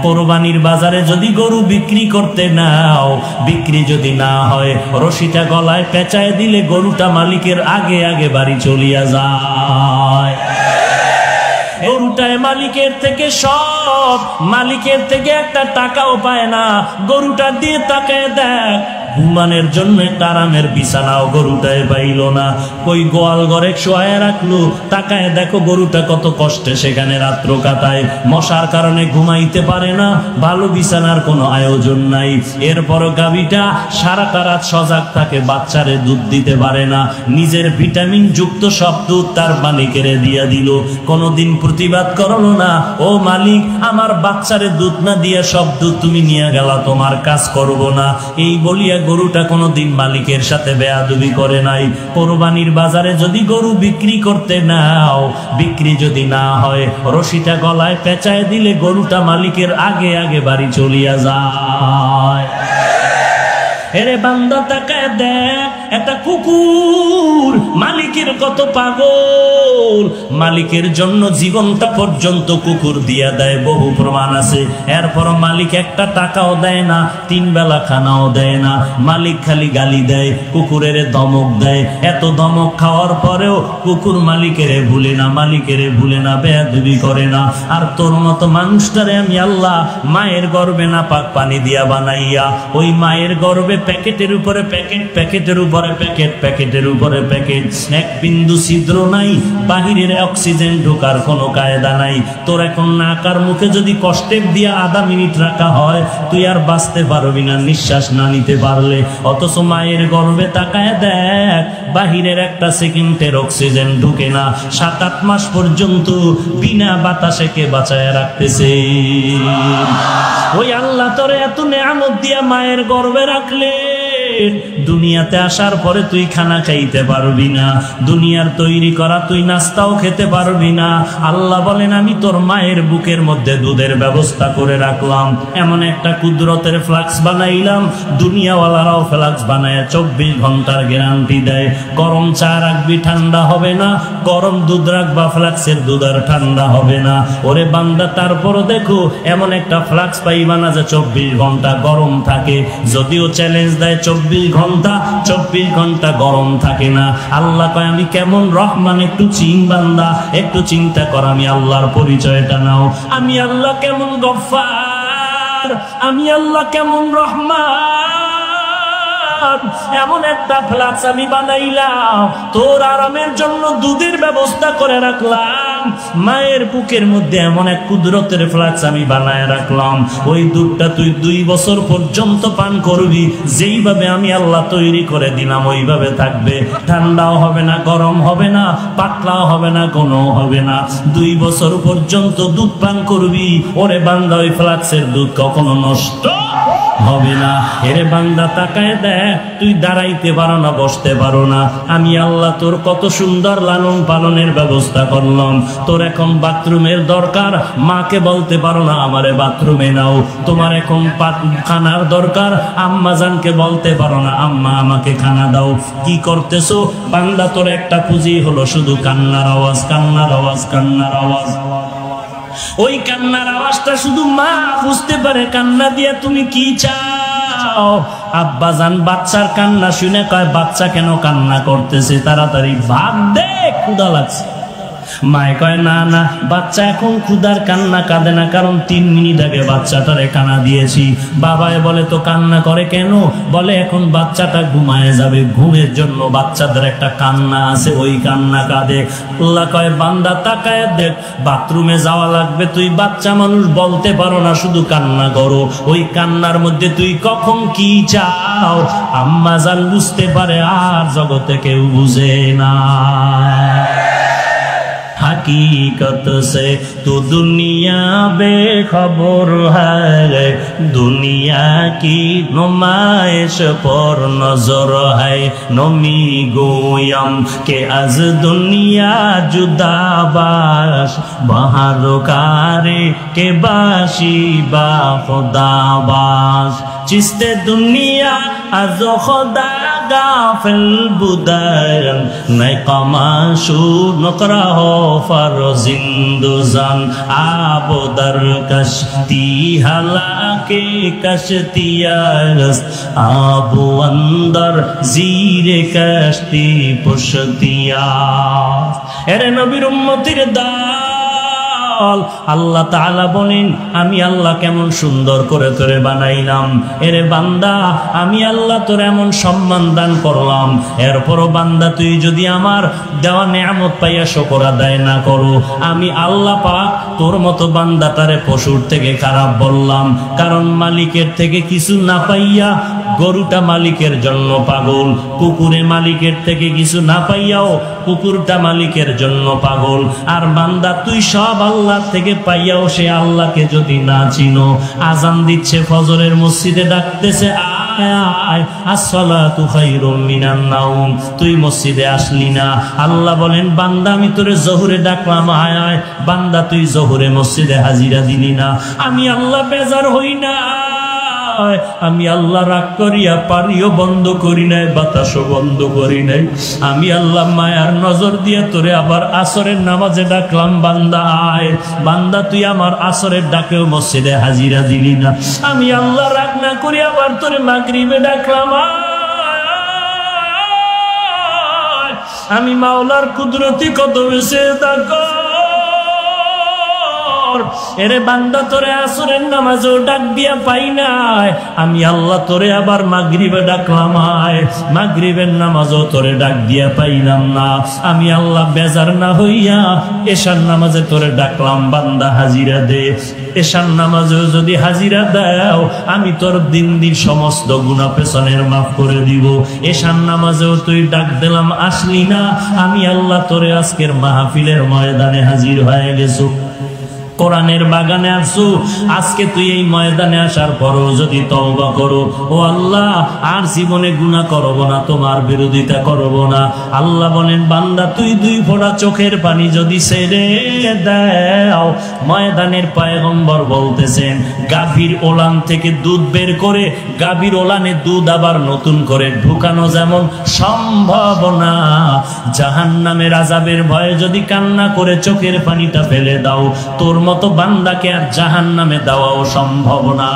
কোরবানির বাজারে যদি গরু বিক্রি করতে নাও, বিক্রি যদি না হয়, রশিটা গলায় পেঁচায় দিলে গরুটা মালিকের আগে আগে বাড়ি চলিয়া যায়। গরুটায় মালিকের থেকে সব, মালিকের থেকে একটা টাকাও পায় না। গরুটা দিয়ে তাকায় দেখ, ঘুমানোর জন্য একটা আরামের বিছানাও গরুটায় পাইল না। ওই গোয়াল ঘরে শোয়ায় রাখলো, তাকায় দেখো গরুটা কত কষ্টে সেখানে রাত্র কাটায়। মশার কারণে ঘুমাইতে পারে না, ভালো বিছানার কোনো আয়োজন নাই। এরপরও গাভীটা সারাটা রাত সজাগ থাকে, বাচ্চারে দুধ দিতে পারে না। নিজের ভিটামিন যুক্ত সব দুধ তার মালিকের দিয়া দিল, কোনোদিন প্রতিবাদ করলো না, ও মালিক আমার বাচ্চারে দুধ না দিয়া সব দুধ তুমি নিয়ে গেলা, তোমার কাজ করব না। এই বলিয়া গরুটা কোনোদিন মালিকের সাথে বেয়াদবি করে নাই। কোরবানির বাজারে যদি গরু বিক্রি করতে নাও, বিক্রি যদি না হয়, রশিটা গলায় পেঁচায় দিলে গরুটা মালিকের আগে আগে বাড়ি চলিয়া যায়। এরে বান্দা তাকায় দেখ, একটা কুকুর মালিকের কত পাগল, মালিকের জন্য জীবনটা পর্যন্ত কুকুর দিয়া দেয়, বহু প্রমাণ আছে। এরপর মালিক একটা টাকাও দেয় না, 3 বেলা খানাও দেয় না, মালিক খালি গালি দেয়, কুকুরের ধমক দেয়। এত ধমক খাওয়ার পরেও কুকুর মালিকেরে ভুলে না, মালিকেরে ভুলে না, বেয়াদবি করে না। আর তোর মতো মানুষটারে আমি আল্লাহ মায়ের গর্ভে না পাক পানি দিয়া বানাইয়া, ওই মায়ের গর্ভে প্যাকেটের উপরে প্যাকেট, প্যাকেটের উপরে প্যাকেট, প্যাকেটের উপরে প্যাকেট, এক বিন্দু ছিদ্র নাই, বাহিরের অক্সিজেন ঢোকার কোনো কায়দা নাই। তোর এখন নাকার মুখে যদি কষ্টেপ দিয়া আধা মিনিট রাখা হয়, তুই আর বাঁচতে পারবি না নিঃশ্বাস না নিতে পারলে। অথচ মায়ের গর্ভে তাকায় দেখ, বাহিরের একটা সেকেন্ডের অক্সিজেন ঢুকে না, 7-8 মাস পর্যন্ত বিনা বাতাসে কে বাঁচায় রাখতেছে। ওই আল্লাহ তোরে এত নেয়ামত দিয়া মায়ের গর্ভে রাখলে, দুনিয়াতে আসার পরে তুই খানা খাইতে পারবি না, দুনিয়ার তৈরি করা তুই নাস্তাও খেতে পারবি না। আল্লাহ বলেন আমি তোর মায়ের বুকের মধ্যে দুধের ব্যবস্থা করে রাখলাম, এমন একটা কুদরতের ফ্লাক্স বানাইলাম, দুনিয়াওয়ালারাও ফ্লাক্স বানায় 24 ঘন্টার গ্যারান্টি দেয়। গরম চা রাখবি ঠান্ডা হবে না, গরম দুধ রাখবা ফ্লাক্সের দুধ আর ঠান্ডা হবে না। ওরে বান্দা তারপরও দেখো এমন একটা ফ্লাক্স পাইবা না যে 24 ঘন্টা গরম থাকে, যদিও চ্যালেঞ্জ দেয় 24 ঘন্টা গরম থাকে না। আল্লাহ কয় আমি কেমন রহমান, একটু বান্দা একটু চিন্তা কর, আমি আল্লাহর পরিচয়টা নাও। আমি আল্লাহ কেমন গফফার, আমি আল্লাহ কেমন রহমান। এমন একটা ফ্লাক্স আমি বানাইলাম, তোর আরামের জন্য দুধের ব্যবস্থা করে রাখলাম। মায়ের বুকের মধ্যে এমন এক কুদরতের ফ্লাক্স আমি বানায় রাখলাম, ওই দুধটা তুই 2 বছর পর্যন্ত পান করবি। যেইভাবে আমি আল্লাহ তৈরি করে দিলাম ওইভাবে থাকবে, ঠান্ডাও হবে না, গরম হবে না, পাতলাও হবে না, কোনো হবে না। 2 বছর পর্যন্ত দুধ পান করবি। ওরে বান্দা ওই ফ্লাক্সের দুধ কখনো নষ্ট হবে না। এরে বান্দা তাকায় দেখ, তুই দাঁড়াইতে পারো না, বসতে পারো না, আমি আল্লাহ তোর কত সুন্দর লালন পালনের ব্যবস্থা করলাম। তোর এখন বাথরুমের দরকার, মাকে বলতে পারো না আমারে বাথরুমে নাও। তোমার এখন খানার দরকার, আম্মা জানকে বলতে পারো না আম্মা আমাকে খানা দাও। কি করতেছো বান্দা? তোর একটা পুঁজি হলো শুধু কান্নার আওয়াজ, কান্নার আওয়াজ, কান্নার আওয়াজ। ওই কান্নার আওয়াজটা শুধু মা বুঝতে পারে। কান্না দিয়া তুমি কি চাও? আব্বা জান বাচ্চার কান্না শুনে কয় বাচ্চা কেন কান্না করতেছে, তাড়াতাড়ি ভাত দে, ক্ষুধা লাগছে। মায়ে কয় না না, বাচ্চা এখন ক্ষুধার কান্না কাঁদে না, কারণ 3 মিনিট আগে বাচ্চাটারে কান্না দিয়েছি। বাবায় বলে তো কান্না করে কেন? বলে এখন বাচ্চাটা ঘুমায় যাবে, ঘুমের জন্য বাচ্চাদের একটা কান্না আছে, ওই কান্না কাঁদে। আল্লাহ কয় বান্দা তাকায় দেখ, বাথরুমে যাওয়া লাগবে, তুই বাচ্চা মানুষ বলতে পারো না, শুধু কান্না করো। ওই কান্নার মধ্যে তুই কখন কি চাও আম্মা জান বুঝতে পারে, আর জগতে কেউ বুঝে না। हकीकत से तो दुनिया बेखबर है, दुनिया की नुमाइश पर नजर है। नमी गोयम के आज दुनिया जुदा बाश, बाहर कारे के बाशी बा खुदा बाश। चिस्ते दुनिया आज खुदा গাফিল বুদায়ন নাই কমাশু নকরাহ ফারজিন্দুজান আবদার কশতি হালাকে কশতিয়াস আবু অন্দর জিরে কশতি পুশতিয়া। এরে নবীর উম্মতির দল, আল্লাহ তাআলা বলেন আমি আল্লাহ কেমন সুন্দর করে তোরে বানাইলাম। এরে বান্দা আমি আল্লাহ তোর এমন সম্মান দান করলাম, এরপরও বান্দা তুই যদি আমার দেওয়া নেয়ামত পাইয়া শুকর আদায় না করো, আমি আল্লাহ পাক তোর মতো বান্দাটারে পশুর থেকে খারাপ বললাম। কারণ মালিকের থেকে কিছু না পাইয়া গরুটা মালিকের জন্য পাগল, কুকুরে মালিকের থেকে কিছু না পাইয়াও কুকুরটা মালিকের জন্য পাগল। আর বান্দা তুই সব আল্লাহ থেকে পাইয়াও সে আল্লাহকে যদি না চিনো, আজান দিচ্ছে ফজরের মসজিদে ডাকতেছে আসসালাতু খায়রুম মিনান নাওম, তুই মসজিদে আসলি না। আল্লাহ বলেন বান্দা আমি তোরে জোহরে ডাকলাম, আয় আয়। বান্দা তুই জোহরে মসজিদে হাজিরা দিলি না, আমি আল্লাহ বেজার হই না। আমি আল্লাহ রাগ করিয়া পারিও বন্ধ করি নাই, বাতাসও বন্ধ করি নাই। আমি আল্লাহ মায়ার নজর দিয়ে তোরে আবার আসরের নামাজে ডাকলাম, বান্দা আয়। বান্দা তুই আমার আসরের ডাকেও মসজিদে হাজিরা দিলি না, আমি আল্লাহ রাগ না করি আবার তোরে মাগরিবে ডাকলাম, আয়। আমি মাওলার কুদরতি কদমে সিজদা কর। এরে বান্দা তোরে আসরের নামাজও ডাক দিয়া পাই নাই, আমি আল্লাহ তোরে আবার মাগরিবে ডাকলাম, আয়। মাগরিবের নামাজও তোরে ডাক দিয়া পাইলাম না, আমি আল্লাহ বেজার না হইয়া এশার নামাজে তোরে ডাকলাম, বান্দা হাজিরা দে। এশার নামাজেও যদি হাজিরা দাও আমি তোর দিন দিন সমস্ত গুনাহ পেছনের মাফ করে দিব। এশার নামাজেও তুই ডাক দিলাম, আসলি না, আমি আল্লাহ তোরে আজকের মাহফিলের ময়দানে হাজির হয়ে গেছো। কোরআনের বাগানে আসছো, আজকে তুই এই ময়দানে আসার পরও যদি তওবা করো, ও আল্লাহ আর জীবনে গুনাহ করব না, তোমার বিরোধিতা করব না। আল্লাহ বলেন বান্দা তুই দুই ফোঁটা চোখের পানি যদি ছেড়ে দাও, ময়দানের পয়গম্বর বলতেছেন গাভীর ওলান থেকে দুধ বের করে গাভীর ওলানে দুধ আবার নতুন করে ঢুকানো যেমন সম্ভব না, জাহান্নামের আযাবের ভয়ে যদি কান্না করে চোখের পানিটা ফেলে দাও, তোর মতো বান্দাকে আর জাহান্নামে দেওয়াও সম্ভব না।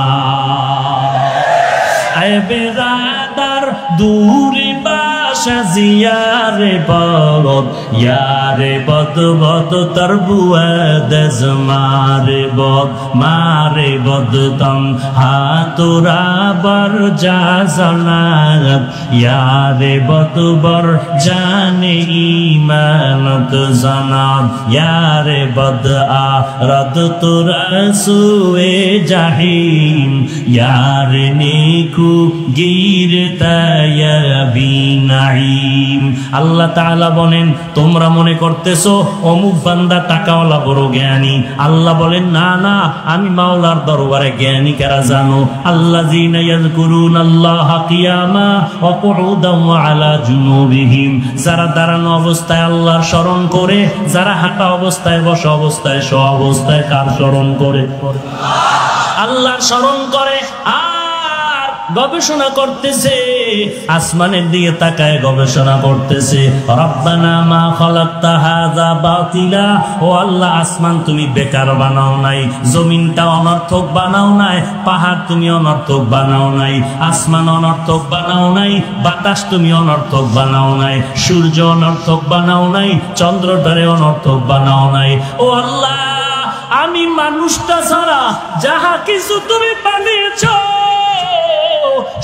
আয় বেরাদার দূরে বাসা জিয়ারে বদ, ইয়ারে বদ বদ তরবুয়া দজমারে বদ, মারে বদ তম হাতুরা বর যা জানাত, ইয়ারে বদ বর জানে ইমানত জানাত, ইয়ারে বদ আরদ তুরা সুয়ে জাহিম, ইয়ারে নেকু আল্লাহ তাআলা বলেন তোমরা মনে করতেছো অমুক বান্দা টাকাওয়ালা বড় জ্ঞানী। আল্লাহ বলেন না না, আমি মাওলার দরবারে জ্ঞানী কারা জানো? আল্লাযীনা ইয়াযকুরুনাল্লাহা কিয়ামা ওয়া কুউদান ওয়া আলা জুনুবিহিম, যারা দাঁড়ানো অবস্থায় আল্লাহর স্মরণ করে, যারা হাঁটা অবস্থায়, বসা অবস্থায়, শোয়া অবস্থায় কার স্মরণ করে? আল্লাহর স্মরণ করে। গবেষণা করতেছে, আসমানের দিকে তাকায় গবেষণা করতেছে, রব্বানা মা খালাকতা হাযা বাতিলা, ও আল্লাহ আসমান তুমি বেকার বানাও নাই, জমিনটা অনর্থক বানাও নাই, পাহাড় তুমি অনর্থক বানাও নাই, আসমান অনর্থক বানাও নাই, বাতাস তুমি অনর্থক বানাও নাই, সূর্য অনর্থক বানাও নাই, চন্দ্রটারে অনর্থক বানাও নাই। ও আল্লাহ আমি মানুষটা ছাড়া যাহা কিছু তুমি বানিয়েছো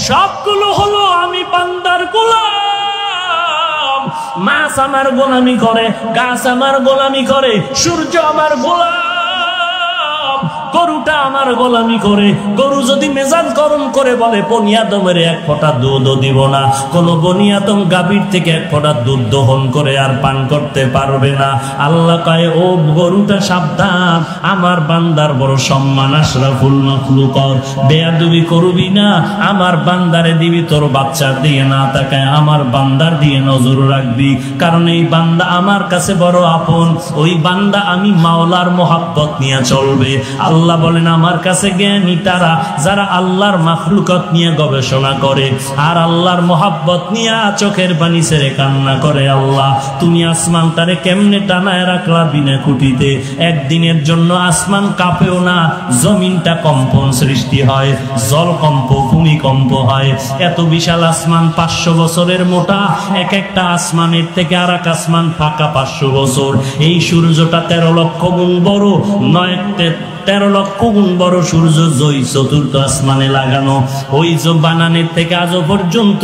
সবগুলো হলো আমি বান্দার গোলাম। মাছ আমার গোলামি করে, গাছ আমার গোলামি করে, সূর্য আমার গোলাম, গরুটা আমার গোলামি করে। গরু যদি মেজাজ গরম করে বলে বনিয়াদমের এক ফোঁটা দুধও দিব না, কোন বনিয়াদম গাভীর থেকে এক ফোঁটা দুধ দহন করে আর পান করতে পারবে না। আল্লাহ কয় ও গরুটা সাবধান, আমার বান্দার বড় সম্মান, আশরাফুল মাখলুকাত, বেয়াদবি করবি না, আমার বান্দারে দিবি তোর বাচ্চার দিয়ে না তাকায় আমার বান্দার দিয়ে নজর রাখবি, কারণ এই বান্দা আমার কাছে বড় আপন, ওই বান্দা আমি মাওলার মোহাব্বত নিয়ে চলবে। আল্লাহ বলেন আমার আমার কাছে জ্ঞানী তারা যারা আল্লাহর মাখলুকাত নিয়ে গবেষণা করে আর আল্লাহর মোহাব্বত নিয়ে চোখের পানি ছেড়ে কান্না করে। আল্লাহ তুমি আসমানটারে কেমনে টানায় রাখলা বিনা খুঁটিতে, একদিনের জন্য আসমান কাঁপেও না, জমিনটা কম্পন সৃষ্টি হয়, জলকম্প ভূমিকম্প হয়। এত বিশাল আসমান 500 বছরের মোটা, এক একটা আসমানের থেকে আর এক আসমান ফাঁকা 500 বছর। এই সূর্যটা 13 লক্ষ গুণ বড়, 13 লক্ষ গুণ বড় সূর্য জয় চতুর্থ আসমানে লাগানো। ওই যে বানানের থেকে আজও পর্যন্ত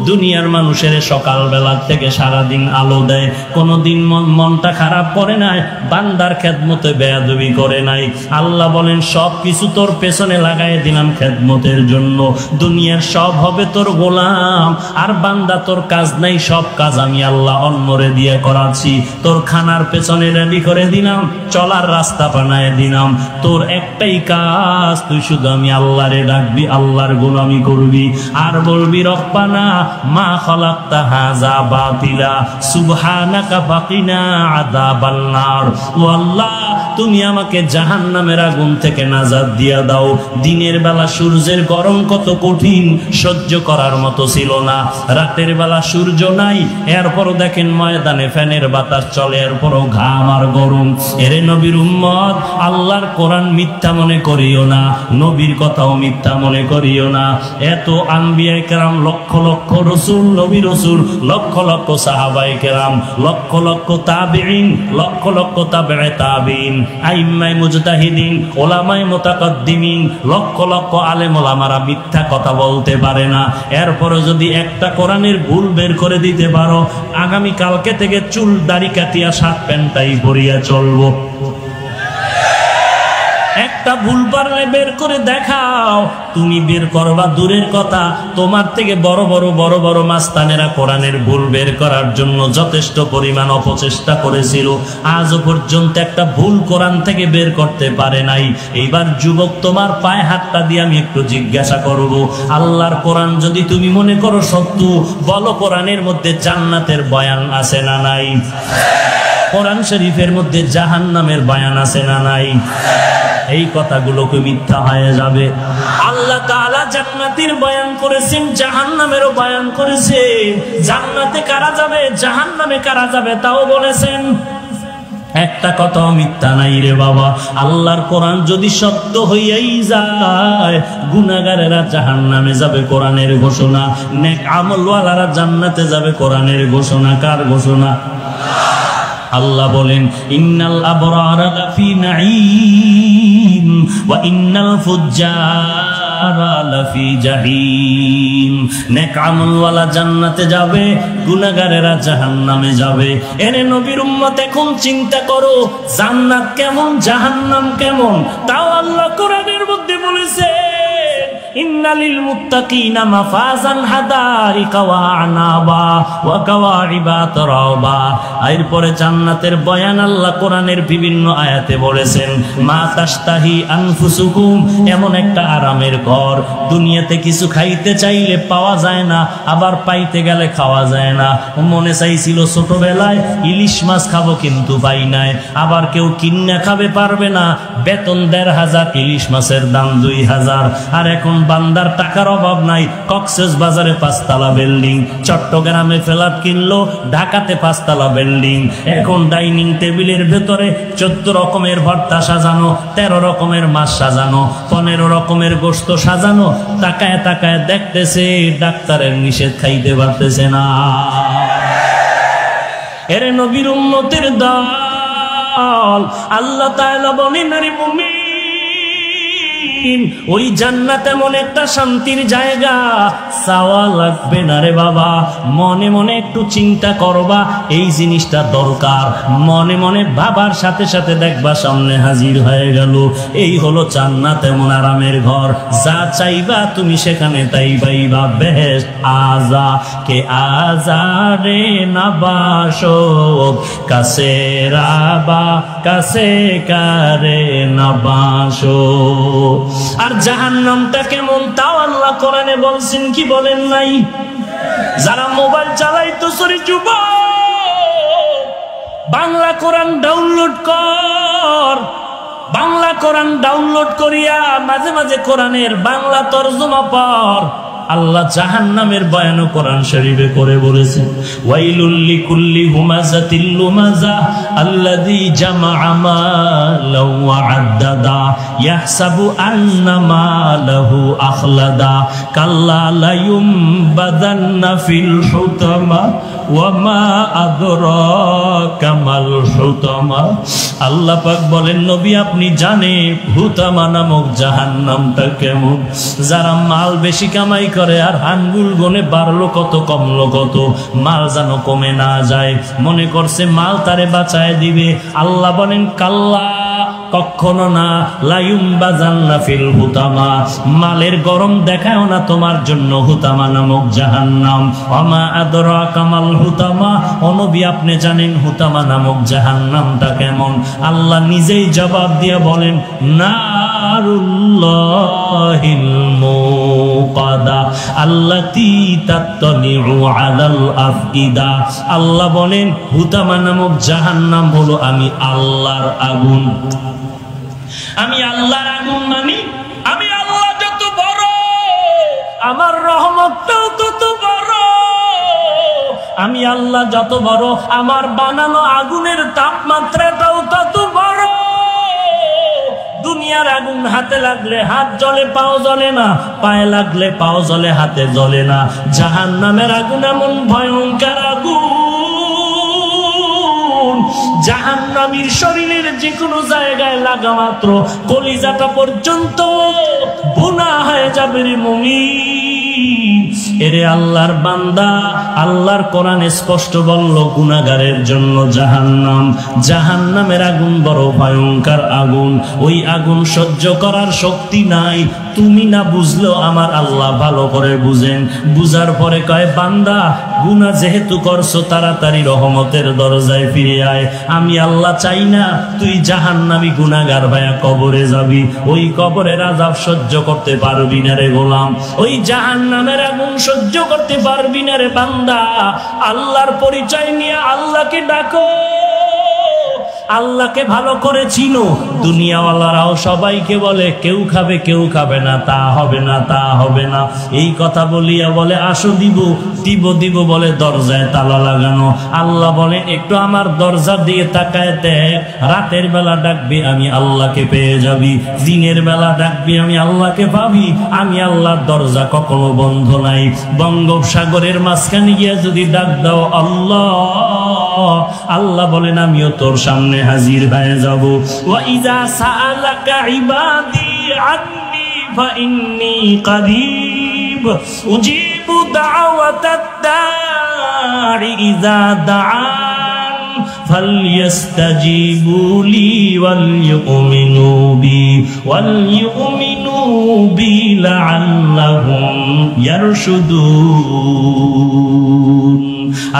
দুনিয়ার মানুষের সকালবেলার থেকে সারাদিন আলো দেয়, কোনোদিন মনটা খারাপ করে নাই, বান্দার খেদমতে বেয়াদবি করে নাই। আল্লাহ বলেন সব কিছু তোর পেছনে লাগাই দিলাম খেদমতের জন্য, দুনিয়ার সব হবে তোর গোলাম, আর বান্দা তোর কাজ নাই, সব কাজ আমি আল্লাহ অন্যরে দিয়ে করাচ্ছি। তোর খানার পেছনে রেডি করে দিলাম, চলার রাস্তা বানায় দিলাম, তোর একটাই কাজ, তুই শুধু আমি আল্লাহরে ডাকবি, আল্লাহর গোলামি করবি, আর বলবি রব্বানা মা খালাকতা হাযা বাতিলা সুবহানাকা ফাকিনা আযাবান নার। ও আল্লাহ তুমি আমাকে জাহান্নামের আগুন থেকে নাজাত দিয়া দাও। দিনের বেলা সূর্যের গরম কত কঠিন, সহ্য করার মতো ছিল না। রাতের বেলা সূর্য নাই, এরপরও দেখেন ময়দানে ফ্যানের বাতাস চলে, এরপরও ঘাম আর গরম। এরে নবীর উম্মত, আল্লাহর কোরআন মিথ্যা মনে করিও না, নবীর কথাও মিথ্যা মনে করিও না। এত আম্বিয়ায়ে কেরাম, লক্ষ লক্ষ রসুল, নবী রসুল, লক্ষ লক্ষ সাহাবায়ে কেরাম, লক্ষ লক্ষ তাবিঈন, লক্ষ লক্ষ তাবেয়ে তাবিঈন, আইম্মায়ে মুজতাহিদিন, ওলামায়ে মুতাকাদ্দিমিন, লক্ষ লক্ষ আলেম ওলামারা মিথ্যা কথা বলতে পারে না। এরপরে যদি একটা কোরআনের ভুল বের করে দিতে পারো, আগামী কালকে থেকে চুল দাড়ি কাটিয়া শার্ট প্যান্টটাই পরিয়া চলবো। একটা ভুল পারলে বের করে দেখাও, তুমি বের করবা দূরের কথা, তোমার থেকে বড় বড় মাস্তানেরা কোরআনের ভুল বের করার জন্য যথেষ্ট পরিমাণ অপচেষ্টা করেছিল, আজও পর্যন্ত একটা ভুল কোরআন থেকে বের করতে পারে নাই। এইবার যুবক, তোমার পায়ে হাতটা দিয়ে আমি একটু জিজ্ঞাসা করব, আল্লাহর কোরআন যদি তুমি মনে করো সত্য, বলো কোরআনের মধ্যে জান্নাতের বয়ান আছে না নাই? কোরআন শরীফের মধ্যে জাহান্নামের বয়ান আছে না নাই? এই কথাগুলোকে মিথ্যা হয়ে যাবে। আল্লাহ তাআলা জান্নাতের বয়ান করেছেন, জাহান্নামেরও বয়ান করেছেন। জান্নাতে কারা যাবে, জাহান্নামে কারা যাবে তাও বলেছেন। একটা কথাও মিথ্যা নাই রে বাবা। আল্লাহর কোরআন যদি সত্য হইয়াই যায়, গুনাহগারেরা জাহান্নামে যাবে, কোরআনের ঘোষণা। নেক আমলওয়ালারা জান্নাতে যাবে, কোরআনের ঘোষণা। কার ঘোষণা? আল্লাহ বলেন ইন্নাল আবরারা লাফি নাঈম ওয়া ইন্নাল ফুজ্জারা লাফি জাহিম। নেক আমলওয়ালা জান্নাতে যাবে, গুনাহগারেরা জাহান্নামে যাবে। এরে নবীর উম্মত, এখন চিন্তা করো জান্নাত কেমন, জাহান্নাম কেমন। তাও আল্লাহ কোরআনের মধ্যে বলেছে ইন্নালিল মুত্তাকিনা মাফাজান হাদারিকা ওয়া আনাবা ওয়া কাওয়াইবা তারাবা। এরপরে জান্নাতের বয়ান আল্লাহ কোরআনের বিভিন্ন আয়াতে বলেছেন, মা তাশতাহি আনফুসুকুম, এমন একটা আরামের ঘর। দুনিয়াতে কিছু খাইতে চাইলে পাওয়া যায় না, আবার পাইতে গেলে খাওয়া যায় না। মনে চাইছিল ছোটবেলায় ইলিশ মাছ খাবো, কিন্তু পাই নাই। আবার কেউ কিন্না খাবে, পারবে না, বেতন ১৫০০, ইলিশ মাছের দাম ২০০০। আর এখন বান্দার টাকার অভাব নাই, কক্সেস বাজারে ৫ তলা বিল্ডিং, চট্টগ্রামে ফ্ল্যাট কিনলো, ঢাকাতে ৫ তলা বিল্ডিং। এখন ডাইনিং টেবিলের ভেতরে ১৪ রকমের ভর্তা সাজানো, ১৩ রকমের মাছ সাজানো, ১৫ রকমের গোশত সাজানো। তাকায় তাকায় দেখতেছে, ডাক্তারের নিষেধ খাইতে পারতেছে না। এরে নবীর উম্মতের দল, আল্লাহ তাআলা বলেন, আরে মুমিন, ওই জান্নাত এমন একটা শান্তির জায়গা, চাওয়া লাগবে না রে বাবা। মনে মনে একটু চিন্তা করবা, এই জিনিসটা দরকার। মনে মনে ভাবার সাথে সাথে দেখবা সামনে হাজির হয়ে গেল। এই হলো জান্নাত, এমন আরামের ঘর, যা চাইবা তুমি সেখানে তাই পাইবা। বেহেশত আজা কে আজারে নাবাসো, কাছে রাবা কাছে কারে নাবাসো। আর জাহান্নামটা কেমন তাও আল্লাহ কোরআনে বলছেন, কি বলেন নাই? যারা মোবাইল চালাইতো, সরি যুবক, বাংলা কোরআন ডাউনলোড কর, বাংলা কোরআন ডাউনলোড করিয়া মাঝে মাঝে কোরআনের বাংলা তরজমা পড়। আল্লাহ জাহান্নামের বয়ান কোরআন শরীফে করে বলেছেন, ওয়াইলুল লিকুল্লি হুমাযাতিল লুমাযা আল্লাযী জামাআ মালাও ওয়া আদ্দাদা ইয়াহসাবু আন্না মালাহু আখলাদা কাল্লা লা ইউমবাদান্না ফিল হুতামা ওয়া মা আদরাকা মাল হুতামা। আল্লাহ পাক বলেন, নবী আপনি জানেন হুতামা নামক জাহান্নামটা কেমন? যারা মাল বেশি কামাই করে আর আঙ্গুল গনে বাড়লো কত কমলো কত, মাল যেন কমে না যায়, মনে করছে মাল তারে বাঁচায় দিবে। আল্লাহ বলেন কাল্লা, কখনো না, লায়ুমবাযান্না ফিল হুতামা, মালের গরম দেখাও না তোমার জন্য হুতামা নামক জাহান্নাম। ওয়ামা আদরাকা মাল হুতামা, ও নবী আপনি জানেন হুতামা নামক জাহান্নামটা কেমন? আল্লাহ নিজেই জবাব দিয়ে বলেন, নারুল্লাহিল মুকাদা আল্লাতী তাত্তালিউ আলাল আফইদা। আল্লাহ বলেন হুতামা নামক জাহান্নাম হলো আমি আল্লাহর আগুন। আমি আল্লাহর আগুন মানি আমি আল্লাহ যত বড়, আমার রহমতটাও তত বড়। আমি আল্লাহ যত বড়, আমার বানানো আগুনের তাপমাত্রাটাও তত বড়। দুনিয়ার আগুন হাতে লাগলে হাত জ্বলে পাও জ্বলে না, পায়ে লাগলে পাও জ্বলে হাতে জ্বলে না। জাহান্নামের আগুন এমন ভয়ঙ্কর আগুন, জাহান্নামীর শরীরের যে কোনো জায়গায় লাগা মাত্র কলিজাটা পর্যন্ত ভুনা হয়ে যাবে রে মুমিন। এরে আল্লাহর বান্দা, আল্লাহর কোরআন স্পষ্ট বলল গুনাহগারের জন্য জাহান্নাম। জাহান্নামের আগুন বড় ভয়ঙ্কর আগুন, ওই আগুন সহ্য করার শক্তি নাই। তুমি না বুঝলেও আমার আল্লাহ ভালো করে বুঝেন। বুঝার পরে কয়, বান্দা গুনাহ যেহেতু করছো তাড়াতাড়ি রহমতের দরজায় ফিরে আয়। আমি আল্লাহ চাই না তুই জাহান্নামী গুনাহগার ভাইয়া কবরে যাবি। ওই কবরের আযাব সহ্য করতে পারবি না রে গোলাম, ওই জাহান্নামের আগুন সহ্য করতে পারবি না রে বান্দা। আল্লাহর পরিচয় নিয়ে আল্লাহকে ডাকো, আল্লাহকে ভালো করে চিনো। দুনিয়াওয়ালারাও সবাইকে বলে কেউ খাবে কেউ খাবে না, তা হবে না তা হবে না, এই কথা বলিয়া বলে আসো দিব দিব দিব বলে দরজায় তালা লাগানো। আল্লাহ বলে একটু আমার দরজার দিকে তাকায় দেখ, রাতের বেলা ডাকবি আমি আল্লাহকে পেয়ে যাবি, দিনের বেলা ডাকবি আমি আল্লাহকে পাবি। আমি আল্লাহর দরজা কখনো বন্ধ নাই। বঙ্গোপসাগরের মাঝখানে গিয়া যদি ডাক দাও আল্লাহ, আল্লাহ বলেন আমিও তোর সামনে হাজির হয়ে যাব। ওয়া ইযা সাআলাকা ইবাদি আন্নী ফাইন্নী করিব উজিবু দাওয়াতাদ দাঈ ইযা দাআন ফালইস্তাজিবু লি ওয়ালইউমিনু বি লাআল্লাহুম ইয়ারশুদুন।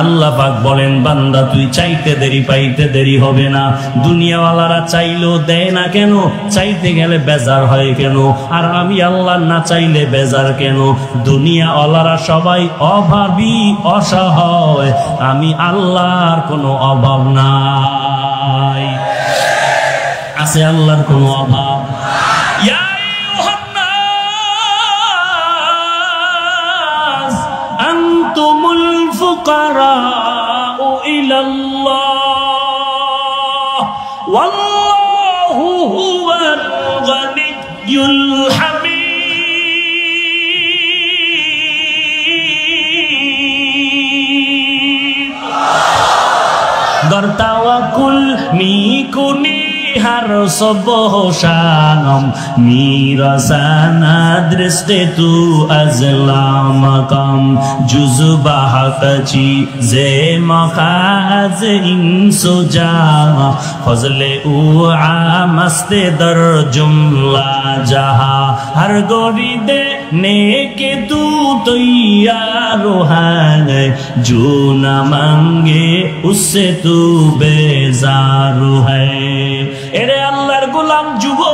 আল্লাহ পাক বলেন, বান্দা তুই চাইতে দেরি পাইতে দেরি হবে না। দুনিয়াওয়ালারা চাইলেও দেয় না কেন? চাইতে গেলে বেজার হয় কেন? আর আমি আল্লাহ না চাইলে বেজার কেন? দুনিয়াওয়ালারা সবাই অভাবী অসহায়, আমি আল্লাহর কোনো অভাব নাই। আছে আল্লাহর কোনো অভাব? আনতুমুল ফুকারাউ ইলাল্লাহ ওয়াল্লাহু হুয়াল গানিয়্যুল Hamid. দরতাওয়াকুল মিকুনি har sobohshanam mirasana driste tu azlamakam juzbahakachi ze makhaz insuja fazle u amaste dar jumla jaha har goride नेके तू तैयार है जो न मांगे उससे तू बेजार है। एरे अल्लाहर गोलाम जुबो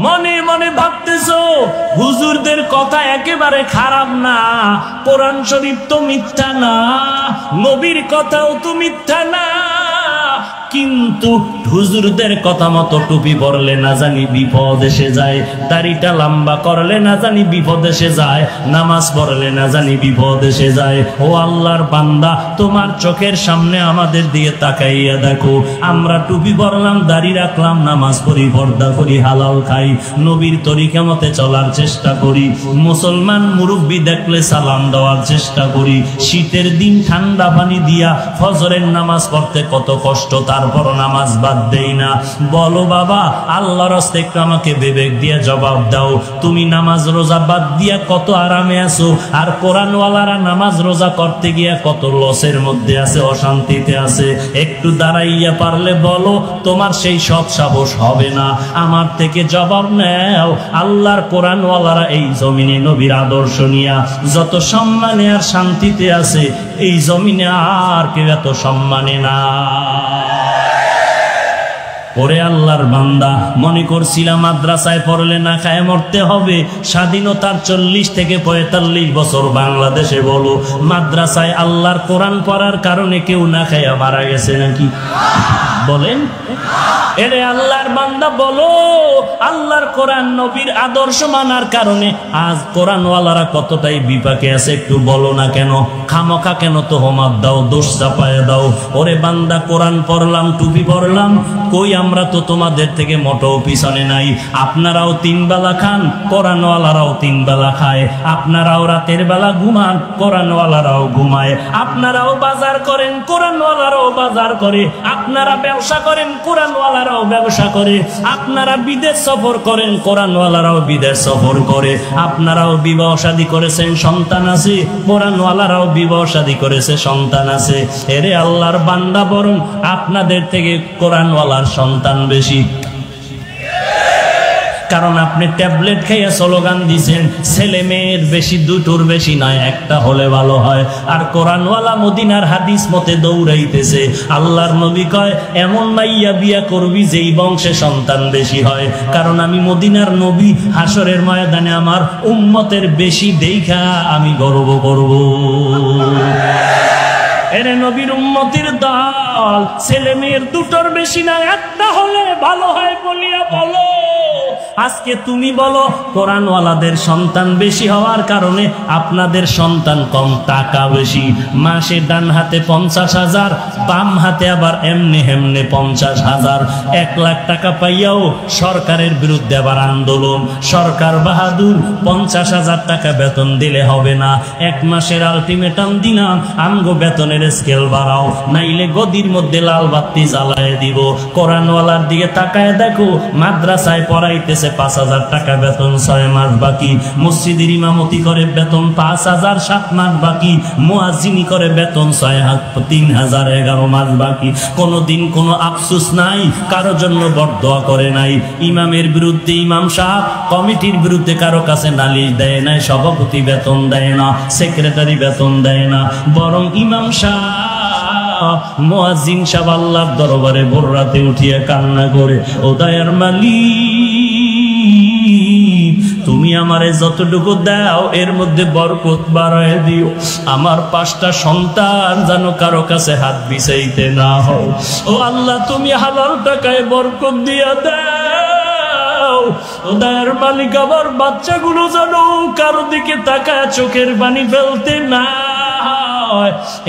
মনে মনে ভাবতেছো হুজুরদের কথা একেবারে খারাপ না, কোরআন শরীফ তো মিথ্যা না, নবীর কথাও তো মিথ্যা না, কিন্তু হুজুরদের কথা মতো টুপি পরলে না জানি বিপদ এসে যায়, দাড়িটা লম্বা করলে না জানি বিপদ এসে যায়, নামাজ পড়লে না জানি বিপদ এসে যায়। ও আল্লাহর বান্দা, তোমার চোখের সামনে আমাদের দিয়ে তাকাইয়া দেখো, আমরা টুপি পরলাম, দাড়ি রাখলাম, নামাজ পড়ি, পর্দা করি, হালাল খাই, নবীর তরিকা মতে চলার চেষ্টা করি, মুসলমান মুরব্বী দেখলে সালাম দেওয়ার চেষ্টা করি, শীতের দিন ঠান্ডা পানি দিয়া ফজরের নামাজ পড়তে কত কষ্ট, তারপর নামাজ বাদ দেই না। বলো বাবা, আল্লাহর রাস্তে একটু আমাকে বিবেক দিয়ে জবাব দাও, তুমি নামাজ রোজা বাদ দিয়া কত আরামে আছো, আর কোরআনওয়ালারা নামাজ রোজা করতে গিয়া কত লসের মধ্যে আছে, অশান্তিতে আছে। একটু দাঁড়াইয়া পারলে বলো, তোমার সেই সৎ সাহস হবে না? আমার থেকে জবাব নেও। আল্লাহর কোরআনওয়ালারা এই জমিনে নবীর আদর্শ নিয়া যত সম্মানে আর শান্তিতে আছে, এই জমিনে আর কেউ এত সম্মানে না। ওরে আল্লাহর বান্দা, মনে করছিলাম মাদ্রাসায় পড়লে না খায় মরতে হবে। স্বাধীনতার 40 থেকে 45 বছর বাংলাদেশে বলো, মাদ্রাসায় আল্লাহর কোরআন পড়ার কারণে কেউ না খায় মারা গেছে নাকি? বলেন। এরে আল্লাহর বান্দা বলো, আল্লাহর কোরআন নবীর আদর্শ মানার কারণে আজ কোরআনওয়ালারা কতটাই বিপাকে আছে, একটু বলো না কেন? খামোখা কেন তোহমাত দাও, দোষ চাপায় দাও? ওরে বান্দা, কোরআন পড়লাম, টুপি পড়লাম, কই আমরা তো তোমাদের থেকে মোটেও পিছনে নাই। আপনারাও 3 বেলা খান, কোরআনওয়ালারাও 3 বেলা খায়। আপনারাও রাতের বেলা ঘুমান, কোরআনওয়ালারাও ঘুমায়। আপনারাও বাজার করেন, কোরআনওয়ালারাও বাজার করে। আপনারা ব্যবসা করেন, কোরআনওয়ালারাও ব্যবসা করে। আপনারা বিদেশ সফর করেন, কোরআনওয়ালারাও বিদেশ সফর করে। আপনারাও বিবাহ শাদী করেছেন, সন্তান আছে, কোরআনওয়ালারাও বিবাহ শাদী করেছে, সন্তান আছে। এরে আল্লাহর বান্দা, বরং আপনাদের থেকে কোরআনওয়ালার সন্তান বেশি। কারণ আপনি ট্যাবলেট খাইয়া স্লোগান দিছেন, ছেলে মেয়ের বেশি, দুটোর বেশি নয়, একটা হলে ভালো হয়। আর কোরআনওয়ালা মদিনার হাদিস মতে দৌড়াইতেছে। আল্লাহর নবী কয়, এমন মাইয়া বিয়া করবি যেই বংশে সন্তান বেশি হয়। কারণ আমি মদিনার নবী, হাসরের ময়দানে আমার উম্মতের বেশি দেখা আমি গর্ব করব। এরে নবীর উম্মতির দল, ছেলে মেয়ের দুটোর বেশি না, একটা হলে ভালো হয় বলিয়া বলো। আজকে তুমি বলো, কোরআনওয়ালাদের সন্তান বেশি হওয়ার কারণে আপনাদের সন্তান কম, টাকা বেশি। মাসে ডান হাতে 50,000, বাম হাতে আবার এমনি হেমনে 50,000। 1 লাখ টাকা পাইয়াও সরকারের বিরুদ্ধে আবার আন্দোলন। সরকার বাহাদুর, 50,000 টাকা বেতন দিলে হবে না। 1 মাসের আলটিমেটাম দিলাম, আমগো বেতনের স্কেল বাড়াও, নাইলে গদির মধ্যে লাল বাতি জ্বালায় দিব। কোরআনওয়ালার দিকে তাকায় দেখো, মাদ্রাসায় পড়াইতেছে 5,000 টাকা বেতন, 6 মাস বাকি। মসজিদের ইমামতি করে বেতন 5,000, 7 মাস বাকি। মুয়াজ্জিনি করে বেতন 3,000, 11 মাস বাকি। কোনদিন কোনো আফসোস নাই, কারো জন্য বরদোয়া করে নাই। ইমামের বিরুদ্ধে ইমাম সাহেব, কমিটির বিরুদ্ধে কারো কাছে নালিশ দেয় নাই। সভাপতি বেতন দেয় না, সেক্রেটারি বেতন দেয় না, বরং ইমাম সাহেব, মুয়াজ্জিন সাহেব আল্লাহর দরবারে ভোর রাতে উঠিয়া কান্না করে, ও দয়ার মালিক, তুমি আমারে যতটুকু দাও এর মধ্যে বরকত বাড়ায় দিও। আমার 5টা সন্তান যেন কারো কাছে হাত বিছাইতে না হয়। ও আল্লাহ, তুমি হালাল টাকায় বরকত দিয়া দাও। ও দয়ার মালিক, আমার বাচ্চাগুলো যেন কারো দিকে তাকায় চোখের পানি ফেলতে না।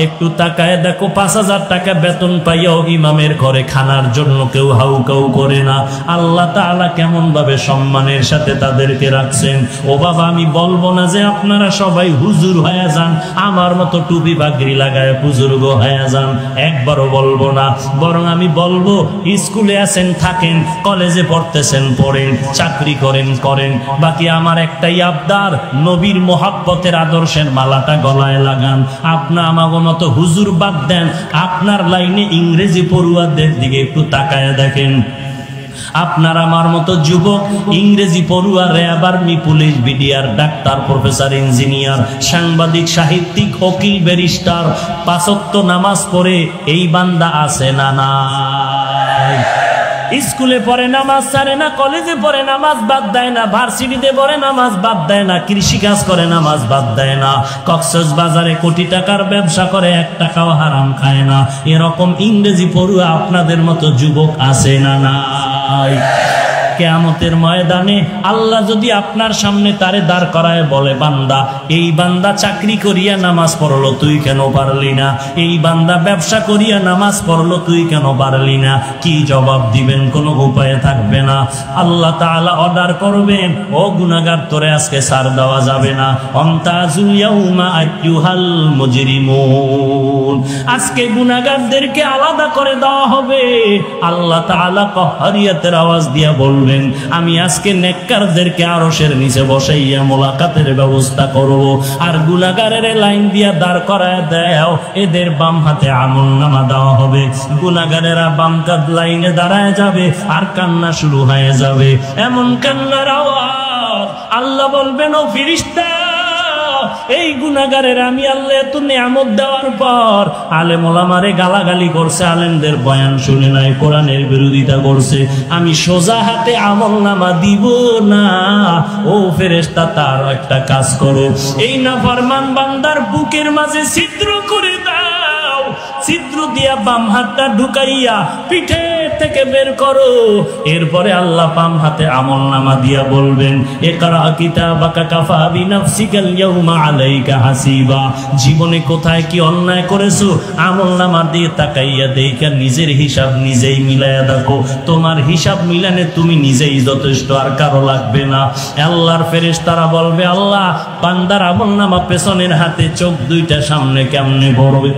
একটু তাকায় দেখো, 5,000 টাকা বেতন পাইয়াও ইমামের ঘরে খানার জন্য কেউ হাউ কাউ করে না। আল্লাহ তাআলা কেমন ভাবে সম্মানের সাথে তাদেরকে রাখছেন। ও বাবা, আমি বলবো না যে আপনারা সবাই হুজুর হয়ে যান, আমার মতো টুপি পাগড়ি লাগায় বুজুর্গ হয়ে যান, একবারও বলবো না। বরং আমি বলবো, স্কুলে আছেন থাকেন, কলেজে পড়তেছেন পড়েন, চাকরি করেন করেন, বাকি আমার একটাই আবদার, নবীর মোহাব্বতের আদর্শের মালাটা গলায় লাগান। আপনার আমাগো মতো হুজুর বাদ দেন, আপনার লাইনে ইংরেজি পড়ুয়াদের দিকে একটু তাকায় দেখেন। আপনার আমার মতো যুবক, ইংরেজি পড়ুয়া, RAB, army, police, BDR, doctor, professor, engineer, সাংবাদিক, সাহিত্যিক, উকিল, ব্যারিস্টার, 5 ওয়াক্ত নামাজ পড়ে এই বান্দা আছে না নাই? স্কুলে পড়ে নামাজ ছাড়ে না, কলেজে পড়ে নামাজ বাদ দেয় না, ভার্সিটিতে পড়ে নামাজ বাদ দেয় না, কৃষিকাজ করে নামাজ বাদ দেয় না, কক্সবাজারে কোটি টাকার ব্যবসা করে 1 টাকাও হারাম খায় না। এরকম ইংরেজি পড়ুয়া আপনাদের মতো যুবক আছে না নাই? কিয়ামতের ময়দানে আল্লাহ যদি আপনার সামনে তারে দাঁড় করায় বলে, বান্দা, এই বান্দা চাকরি করিয়া নামাজ পড়লো, তুই কেন পারলি না? এই বান্দা ব্যবসা করিয়া নামাজ পড়লো, তুই কেন পারলি না? কি জবাব দিবেন? কোনো উপায় থাকবে না। আল্লাহ তাআলা অর্ডার করবেন, ও গুনাহগার, তোরে আজকে ছাড় দেওয়া যাবে না। অমতাজুল ইয়াউমা আইয়ুহাল মুজরিমুন, আজকে গুনাহগারদেরকে আলাদা করে দেওয়া হবে। আল্লাহ তাআলা কহরিয়াতের আওয়াজ দিয়া বলবেন, আমি আজকে নেককারদেরকে আরশের নিচে বসাইয়া মোলাকাতের ব্যবস্থা করব, আর গুনাহগারের লাইন দিয়া দাঁড় করায় দাও, এদের বাম হাতে আমলনামা দেওয়া হবে। গুনাহগারেরা বাম কাঁধ লাইনে দাঁড়ায় যাবে, আর কান্না শুরু হয়ে যাবে। এমন কান্নার আওয়াজ, আল্লাহ বলবেন, ও ফেরেশতা, এই গুনাহগারের আমি আল্লাহ এত নিয়ামত দেওয়ার পর আলেম ওলামারে গালাগালি করছে, আলেমদের বয়ান শুনে নাই, কোরআনের বিরোধিতা করছে, আমি সোজা হাতে আমলনামা দিব না। ও ফেরেশতা, তার একটা কাজ করো, এই নাফরমান বান্দার বুকের মাঝে ছিদ্র করে দাও, ছিদ্র দিয়া বাম হাতটা ঢুকাইয়া পিঠে থেকে বের করো। এরপরে আল্লাহ বাম হাতে আমলনামা দিয়া বলবেন, ইকরা কিতাবাকা কাফা বিনাফসিকাল ইয়াউমা আলাইকা হাসিবা, জীবনে কোথায় কি অন্যায় করেছো আমলনামা দিয়ে তাকাইয়া দেখা নিজের হিসাব নিজেই মিলাইয়া দেখো। তোমার হিসাব মিলানে তুমি নিজেই যথেষ্ট, আর কারো লাগবে না। আল্লাহর ফেরেশতারা বলবে, আল্লাহ, বান্দার আমলনামা পেছনের হাতে, চোখ দুইটা সামনে কেমনে পড়বে?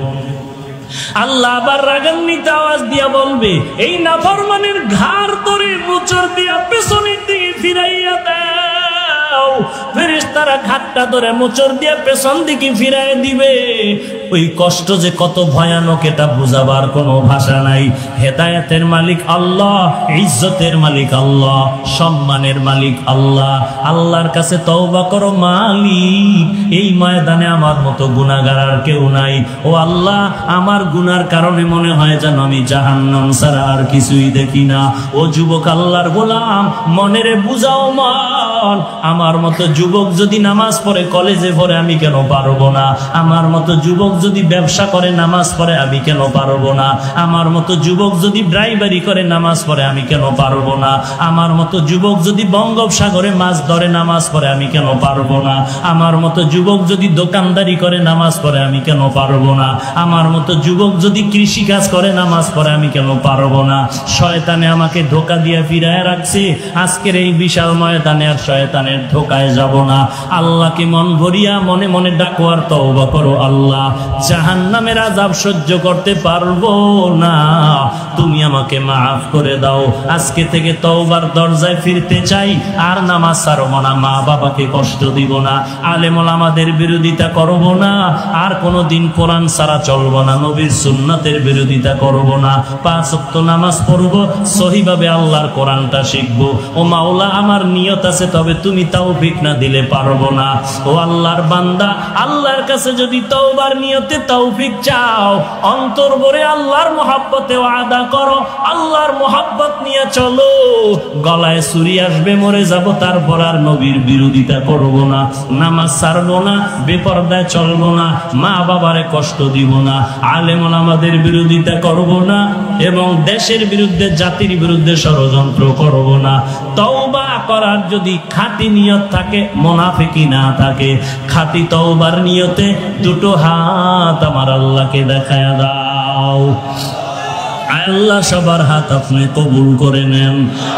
আল্লাহ আবার রাগান্বিত আওয়াজ দিয়া বলবে, এই নাফরমানের ঘাড় ধরে মোচড় দিয়া পেছনের দিকে ফিরাইয়া দাও। ফেরেশতারা ঘাটটা ধরে মোচড় দিয়া পেছন দিকে ফিরাইয়া দিবে। ওই কষ্ট যে কত ভয়ানক এটা বুঝাবার কোনো ভাষা নাই। হেদায়েতের মালিক আল্লাহ, ইজ্জতের মালিক আল্লাহ, সম্মানের মালিক আল্লাহ। আল্লাহর কাছে তওবা করো, মালিক, এই ময়দানে আমার মতো গুনাহগার আর কেউ নাই। ও আল্লাহ, আমার গুনার কারণে মনে হয় যেন আমি জাহান্নাম ছাড়া আর কিছুই দেখি না। ও যুবক আল্লাহর গোলাম, মনেরে বুঝাও মন, আমার মতো যুবক যদি নামাজ পড়ে, কলেজে পড়ে, আমি কেন পারবো না? আমার মতো যুবক যদি ব্যবসা করে, নামাজ পড়ে, আমি কেন পারবো না? আমার মতো যুবক যদি ড্রাইভারি করে, নামাজ পড়ে, আমি কেন পারবো না? আমার মতো যুবক যদি বঙ্গোপসাগরে মাছ ধরে, নামাজ পড়ে, আমি কেন পারবো না? আমার মতো যুবক যদি দোকানদারি করে, নামাজ পড়ে, আমি কেন পারবো না? আমার মতো যুবক যদি কৃষি কাজ করে, নামাজ পড়ে, আমি কেন পারবো না? শয়তানে আমাকে ধোঁকা দিয়ে ফিরায় রাখছে। আজকের এই বিশাল ময়দানে আর শয়তানের ধোঁকায় যাব না। আল্লাহকে মন ভরিয়া মনে মনে ডাকো আর তওবা করো, আল্লাহ, জাহান্নামের আযাব সহ্য করতে পারবো না, তুমি আমাকে মাফ করে দাও। আজকে থেকে তওবার দরজায় ফিরতে চাই, আর নামাজ ছাড়বো না, মা বাবাকে কষ্ট দিব না, আলেম ওলামাদের বিরোধিতা করব না, আর কোনোদিন কোরআন ছাড়া চলবো না, নবীর সুন্নাতের বিরোধিতা করব না, 5 ওয়াক্ত নামাজ পড়ব, সহিভাবে আল্লাহর কোরআনটা শিখবো। ও মাওলা, আমার নিয়ত আছে, তবে তুমি তৌফিক না দিলে পারবো না। ও আল্লাহর বান্দা, আল্লাহর কাছে যদি তওবার নিয়তে তৌফিক চাও, অন্তর ভরে আল্লাহর মহব্বতে ওয়াদা করো, আল্লাহর মহব্বত নিয়ে চলো। গলায় ছুরি আসবে, মরে যাব, তারপর আর নবীর বিরোধিতা করব না, নামাজ ছাড়বো না, বেপরদায় চলবো না, মা বাবারে কষ্ট দিব না, আলেম ওলামাদের বিরোধিতা করব না, এবং দেশের বিরুদ্ধে, জাতির বিরুদ্ধে ষড়যন্ত্র করব না। তওবা করার যদি খাঁটি নিয়ত থাকে, মুনাফিকি না থাকে, খাঁটি তওবার নিয়তে দুটো হাত আমার আল্লাহকে দেখায়া দাও। আল্লাহ সবার হাত আপনি কবুল করে নেন।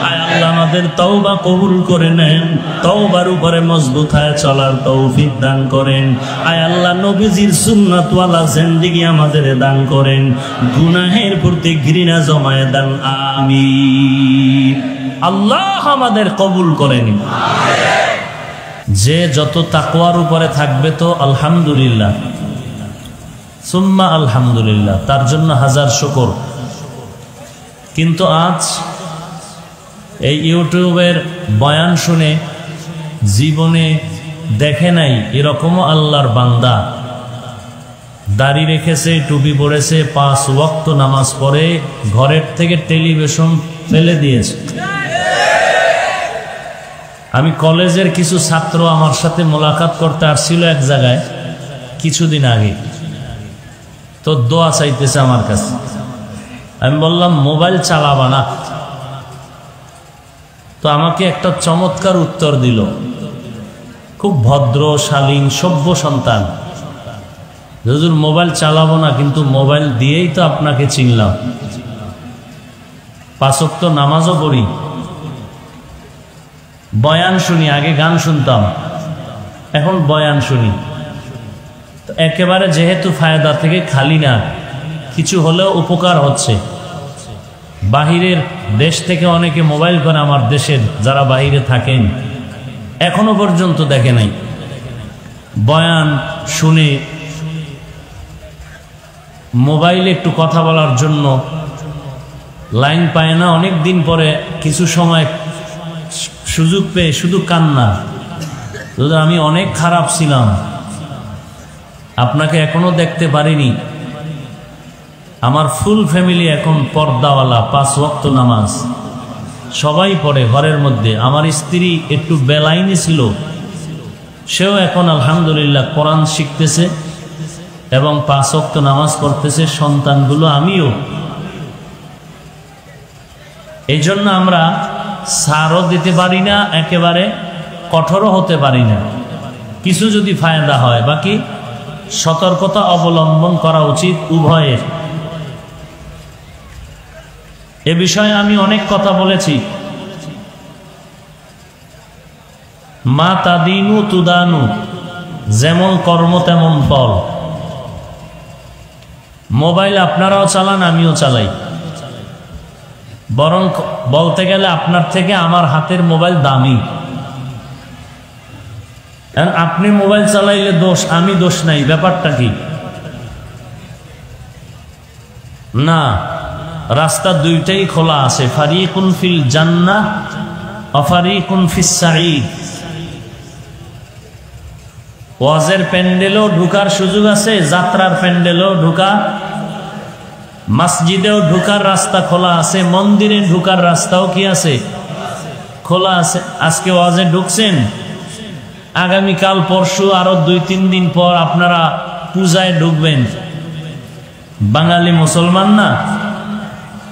আয় আল্লাহ আমাদের তওবা কবুল করে নেন, তওবার উপরে মজবুত হয়ে চলার তৌফিক দান করেন। আয় আল্লাহ নবীজির সুন্নাতওয়ালা জিন্দেগি আমাদের দান করেন, গুনাহের প্রতি ঘৃণা জমায়ে দেন, আমিন। আল্লাহ আমাদের কবুল করেন। যে যত তাকওয়ার উপরে থাকবে তো আলহামদুলিল্লাহ, সুম্মা আলহামদুলিল্লাহ, তার জন্য হাজার শুকর। কিন্তু আজ এই ইউটিউবের বয়ান শুনে জীবনে দেখে নাই এরকমও আল্লাহর বান্দা দাড়ি রেখেছে, টুপি পরেছে, 5 ওয়াক্ত নামাজ পড়ে, ঘরের থেকে টেলিভিশন ফেলে দিয়েছে। আমি কলেজের কিছু ছাত্র আমার সাথে মোলাকাত করতে আসছিল এক জায়গায় কিছুদিন আগে, তো দোয়া চাইতেছে আমার কাছে। আমি বললাম মোবাইল চালাবা না। তো আমাকে একটা চমৎকার উত্তর দিল, খুব ভদ্র শালীন সভ্য সন্তান। হুজুর মোবাইল চালাবো না, কিন্তু মোবাইল দিয়েই তো আপনাকে চিনলাম। 5 ওয়াক্ত নামাজও পড়ি, বয়ান শুনি, আগে গান শুনতাম, এখন বয়ান শুনি। তো একেবারে যেহেতু ফায়দা থেকে খালি না, কিছু হলেও উপকার হচ্ছে। বাহিরের দেশ থেকে অনেকে মোবাইল করে, আমার দেশের যারা বাহিরে থাকেন এখনো পর্যন্ত দেখে নাই। বয়ান শুনে মোবাইলে একটু কথা বলার জন্য লাইন পায় না, অনেক দিন পরে কিছু সময় সুযোগ পেয়ে শুধু কান্না। আমি অনেক খারাপ ছিলাম, আপনাকে এখনো দেখতে পারিনি। আমার ফুল ফ্যামিলি এখন পর্দাওয়ালা, 5 ওয়াক্ত নামাজ সবাই পড়ে ঘরের মধ্যে। আমার স্ত্রী একটু বেলাইনি ছিল, সেও এখন আলহামদুলিল্লাহ কোরআন শিখতেছে এবং 5 ওয়াক্ত নামাজ পড়তেছে, সন্তানগুলো, আমিও। এই জন্য আমরা ছাড়ও দিতে পারি না, একেবারে কঠোরও হতে পারি না। কিছু যদি ফায়দা হয়, বাকি সতর্কতা অবলম্বন করা উচিত উভয়ের। এ বিষয়ে আমি অনেক কথা বলেছি। মা তাদিনু তুদানু, যেমন কর্ম তেমন ফল। মোবাইল আপনারাও চালান, আমিও চালাই, বরং বলতে গেলে আপনার থেকে আমার হাতের মোবাইল দামি। আপনি মোবাইল চালাইলে দোষ, আমি দোষ নাই, ব্যাপারটা কি? না, রাস্তা দুইটাই খোলা আছে, ফারিকুন ফিল জান্নাহ ওয়া ফারিকুন ফিস সাঈদ। ওয়াজের প্যান্ডেলও ঢোকার সুযোগ আছে, যাত্রার প্যান্ডেলও ঢোকা, মসজিদেও ঢোকার রাস্তা খোলা আছে, মন্দিরে ঢোকার রাস্তাও কি আছে? খোলা আছে। আজকে ওয়াজে ঢুকছেন, আগামীকাল পরশু আরো 2-3 দিন পর আপনারা পূজায় ঢুকবেন। বাঙালি মুসলমান না,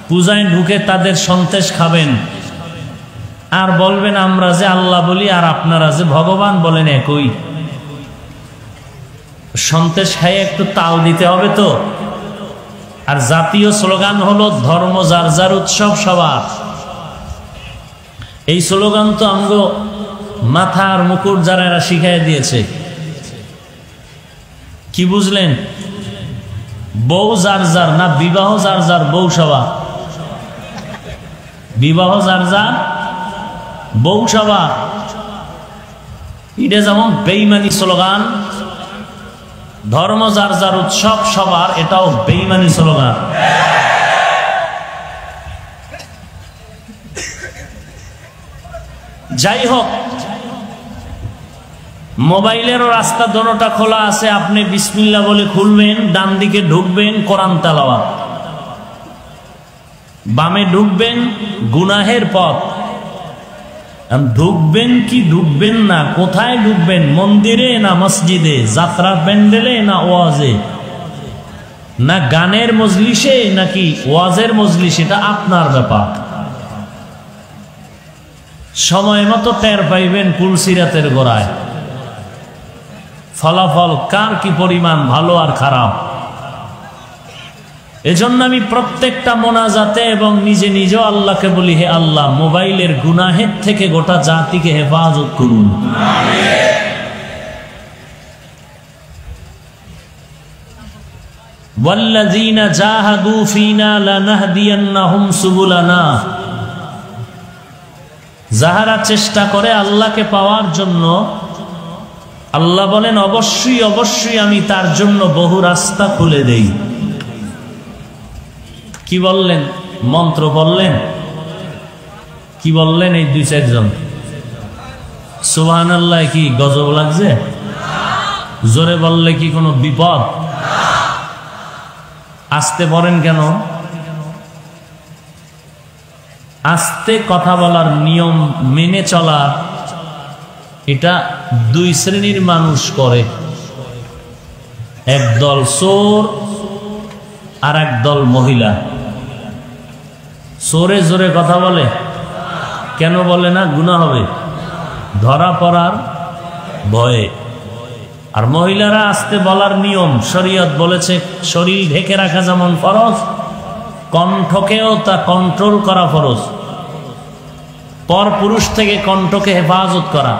পূজায় ঢুকে তাদের সন্তেষ খাবেন আর বলবেন আমরা যে আল্লাহ বলি আর আপনারা যে ভগবান বলেন একই। সন্তেষ খাইয়ে একটু তাল দিতে হবে তো। আর জাতীয় স্লোগান হলো ধর্ম যার যার, উৎসব সবার। এই স্লোগান তো আমগো মাথার মুকুট যারা এরা শিখাই দিয়েছে। কি বুঝলেন? বউ যার যার না, বিবাহ যার যার, বউ সভা। বিবাহ যার যার, বউ সভা। এটা যেমন বেঈমানি স্লোগান। ধর্ম যার যার, উৎসব সবার, এটাও বেঈমানি স্লোগান। যাই হোক, মোবাইলেরও রাস্তা দোনোটা খোলা আছে। আপনি বিসমিল্লাহ বলে খুলবেন, ডান দিকে ঢুকবেন কোরআন তেলাওয়াত, বামে ঢুকবেন গুনাহের পথ। ঢুকবেন কি ঢুকবেন না, কোথায় ঢুকবেন? মন্দিরে না মসজিদে, যাত্রার প্যান্ডেলে না ওয়াজে, না গানের মজলিসে নাকি ওয়াজের মজলিস, এটা আপনার ব্যাপার। সময় মতো টের পাইবেন পুলসিরাতের গোড়ায় ফলাফল কার কি পরিমাণ ভালো আর খারাপ। এজন্য আমি প্রত্যেকটা মোনাজাতে এবং নিজে নিজেও আল্লাহকে বলি, হে আল্লাহ, মোবাইলের গুনাহের থেকে গোটা জাতিকে হেফাজত করুন। ওয়াল্লাযীনা জাহাদু ফীনা লানাহদিয়ান্নাহুম সুবুলানা। যাহারা চেষ্টা করে আল্লাহকে পাওয়ার জন্য, আল্লাহ বলেন অবশ্যই অবশ্যই আমি তার জন্য বহু রাস্তা খুলে দেই। কি বললেন? মন্ত্র বললেন? কি বললেন? এই 2-4 জন সুবহানাল্লাহ। কি গজব লাগছে? জোরে বললে কি কোনো বিপদ? আসতে পারেন কেন? আস্তে কথা বলার নিয়ম মেনে চলা, এটা দুই শ্রেণীর মানুষ করে। একদল চোর আর একদল মহিলা। চোরে জোরে কথা বলে, কেন বলে না? গুনাহ হবে, ধরা পড়ার ভয়ে। আর মহিলারা আস্তে বলার নিয়ম, শরীয়ত বলেছে শরীর ঢেকে রাখা যেমন ফরজ, কণ্ঠকেও তা কন্ট্রোল করা ফরজ। পর পুরুষ থেকে কণ্ঠকে হেফাজত করা,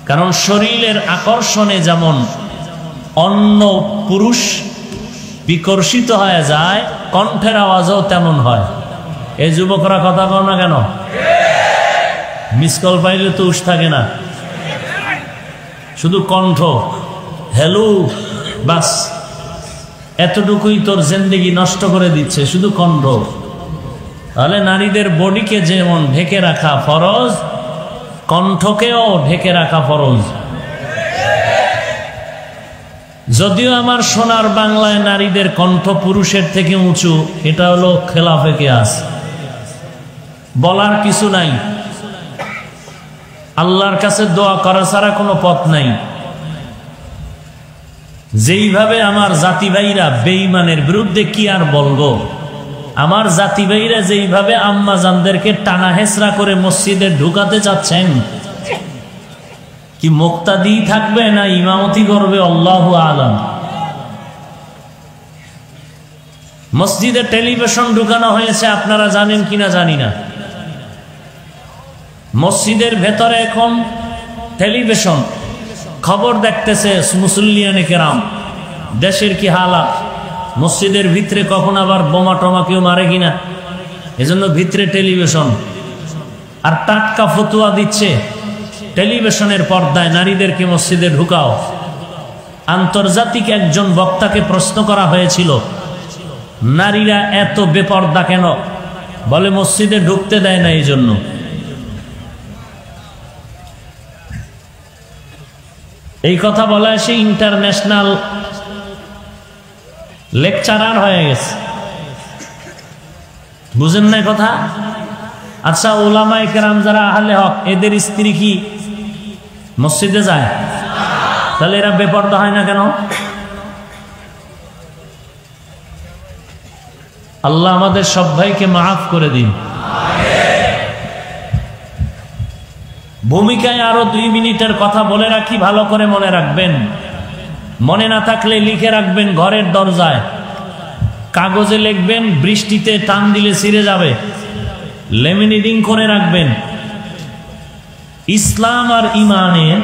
কারণ শরীরের আকর্ষণে যেমন অন্য পুরুষ বিকর্ষিত হয়ে যায়, কণ্ঠের আওয়াজও তেমন হয়। এই যুবকরা কথা কও না কেন? মিস কল পাইলে তো উস থাকে না, শুধু কণ্ঠ হ্যালো বাস, এতটুকুই তোর জিন্দেগি নষ্ট করে দিচ্ছে, শুধু কণ্ঠ। তাহলে নারীদের বডিকে যেমন ঢেকে রাখা ফরজ, কণ্ঠকেও ঢেকে রাখা ফরজ। যদিও আমার সোনার বাংলায় নারীদের কণ্ঠ পুরুষের থেকে উঁচু, এটা হলো খেলাফে কিয়াস, বলার কিছু নাই। আল্লাহর কাছে দোয়া করা ছাড়া কোনো পথ নাই। যেইভাবে আমার জাতি ভাইরা বেঈমানের বিরুদ্ধে কি আর বলবো, আমার জাতি ভাইরা যেইভাবে আম্মা জানদেরকে টানা হেসরা করে মসজিদে ঢুকাতে চাচ্ছেন, কি মুক্তাদি থাকবে না ইমামতি করবে আল্লাহু আলাম। মসজিদে টেলিভিশন ঢুকানো হয়েছে, আপনারা জানেন কিনা জানি না। মসজিদের ভেতরে এখন টেলিভিশন, খবর দেখতেছে মুসল্লিয়ানে কেরাম, দেশের কি হালাত, মসজিদের ভিতরে কখন আবার বোমা টমা কেউ মারে কিনা, এজন্য ভিতরে টেলিভিশন। আর টাটকা ফতুয়া দিচ্ছে টেলিভিশনের পর্দায়, নারীদেরকে মসজিদে ঢুকাও। আন্তর্জাতিক একজন বক্তাকে প্রশ্ন করা হয়েছিল, নারীরা এত বেপর্দা কেন? বলে মসজিদে ঢুকতে দেয় না এই জন্য। এই কথা বলা সে ইন্টারন্যাশনাল লেকচারার হয়ে গেছে, বুঝেন না কথা? আচ্ছা, ওলামায়ে কেরাম যারা আহলে হক, এদের স্ত্রী কি মসজিদে যায়? তাহলে এরা বেপরদা হয় না কেন? আল্লাহ আমাদের সব ভাইকে মাফ করে দিন। ভূমিকায় আরো 2 মিনিটের কথা বলে রাখি, ভালো করে মনে রাখবেন। মনে না থাকলে লিখে রাখবেন ঘরের দরজায়, কাগজে লিখবেন, বৃষ্টিতে টান দিলে ছিঁড়ে যাবে, লেমিনেটিং করে রাখবেন। ইসলাম আর ইমানের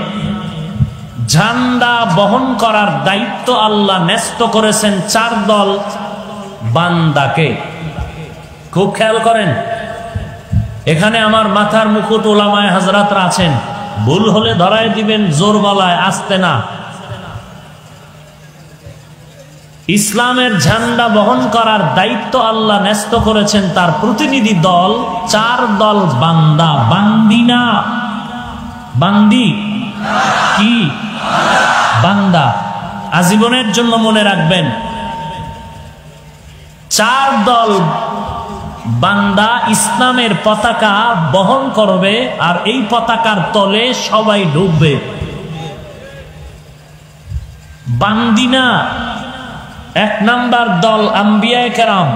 ঝান্ডা বহন করার দায়িত্ব আল্লাহ ন্যস্ত করেছেন 4 দল বান্দাকে। খুব খেয়াল করেন, এখানে আমার মাথার মুকুট ওলামায়ে হাজরাতরা আছেন, ভুল হলে ধরায় দিবেন, জোর গলায়, আস্তে না। ইসলামের ঝান্ডা বহন করার দায়িত্ব আল্লাহ ন্যস্ত করেছেন তার প্রতিনিধি দল, 4 দল বান্দা, বান্দি না, বান্দি কি বান্দা। আজীবনের জন্য মনে রাখবেন, 4 দল বান্দা ইসলামের পতাকা বহন করবে, আর এই পতাকার তলে সবাই ঢুকবে। বান্দিনা 1 নাম্বার দল আম্বিয়ায়ে কেরাম,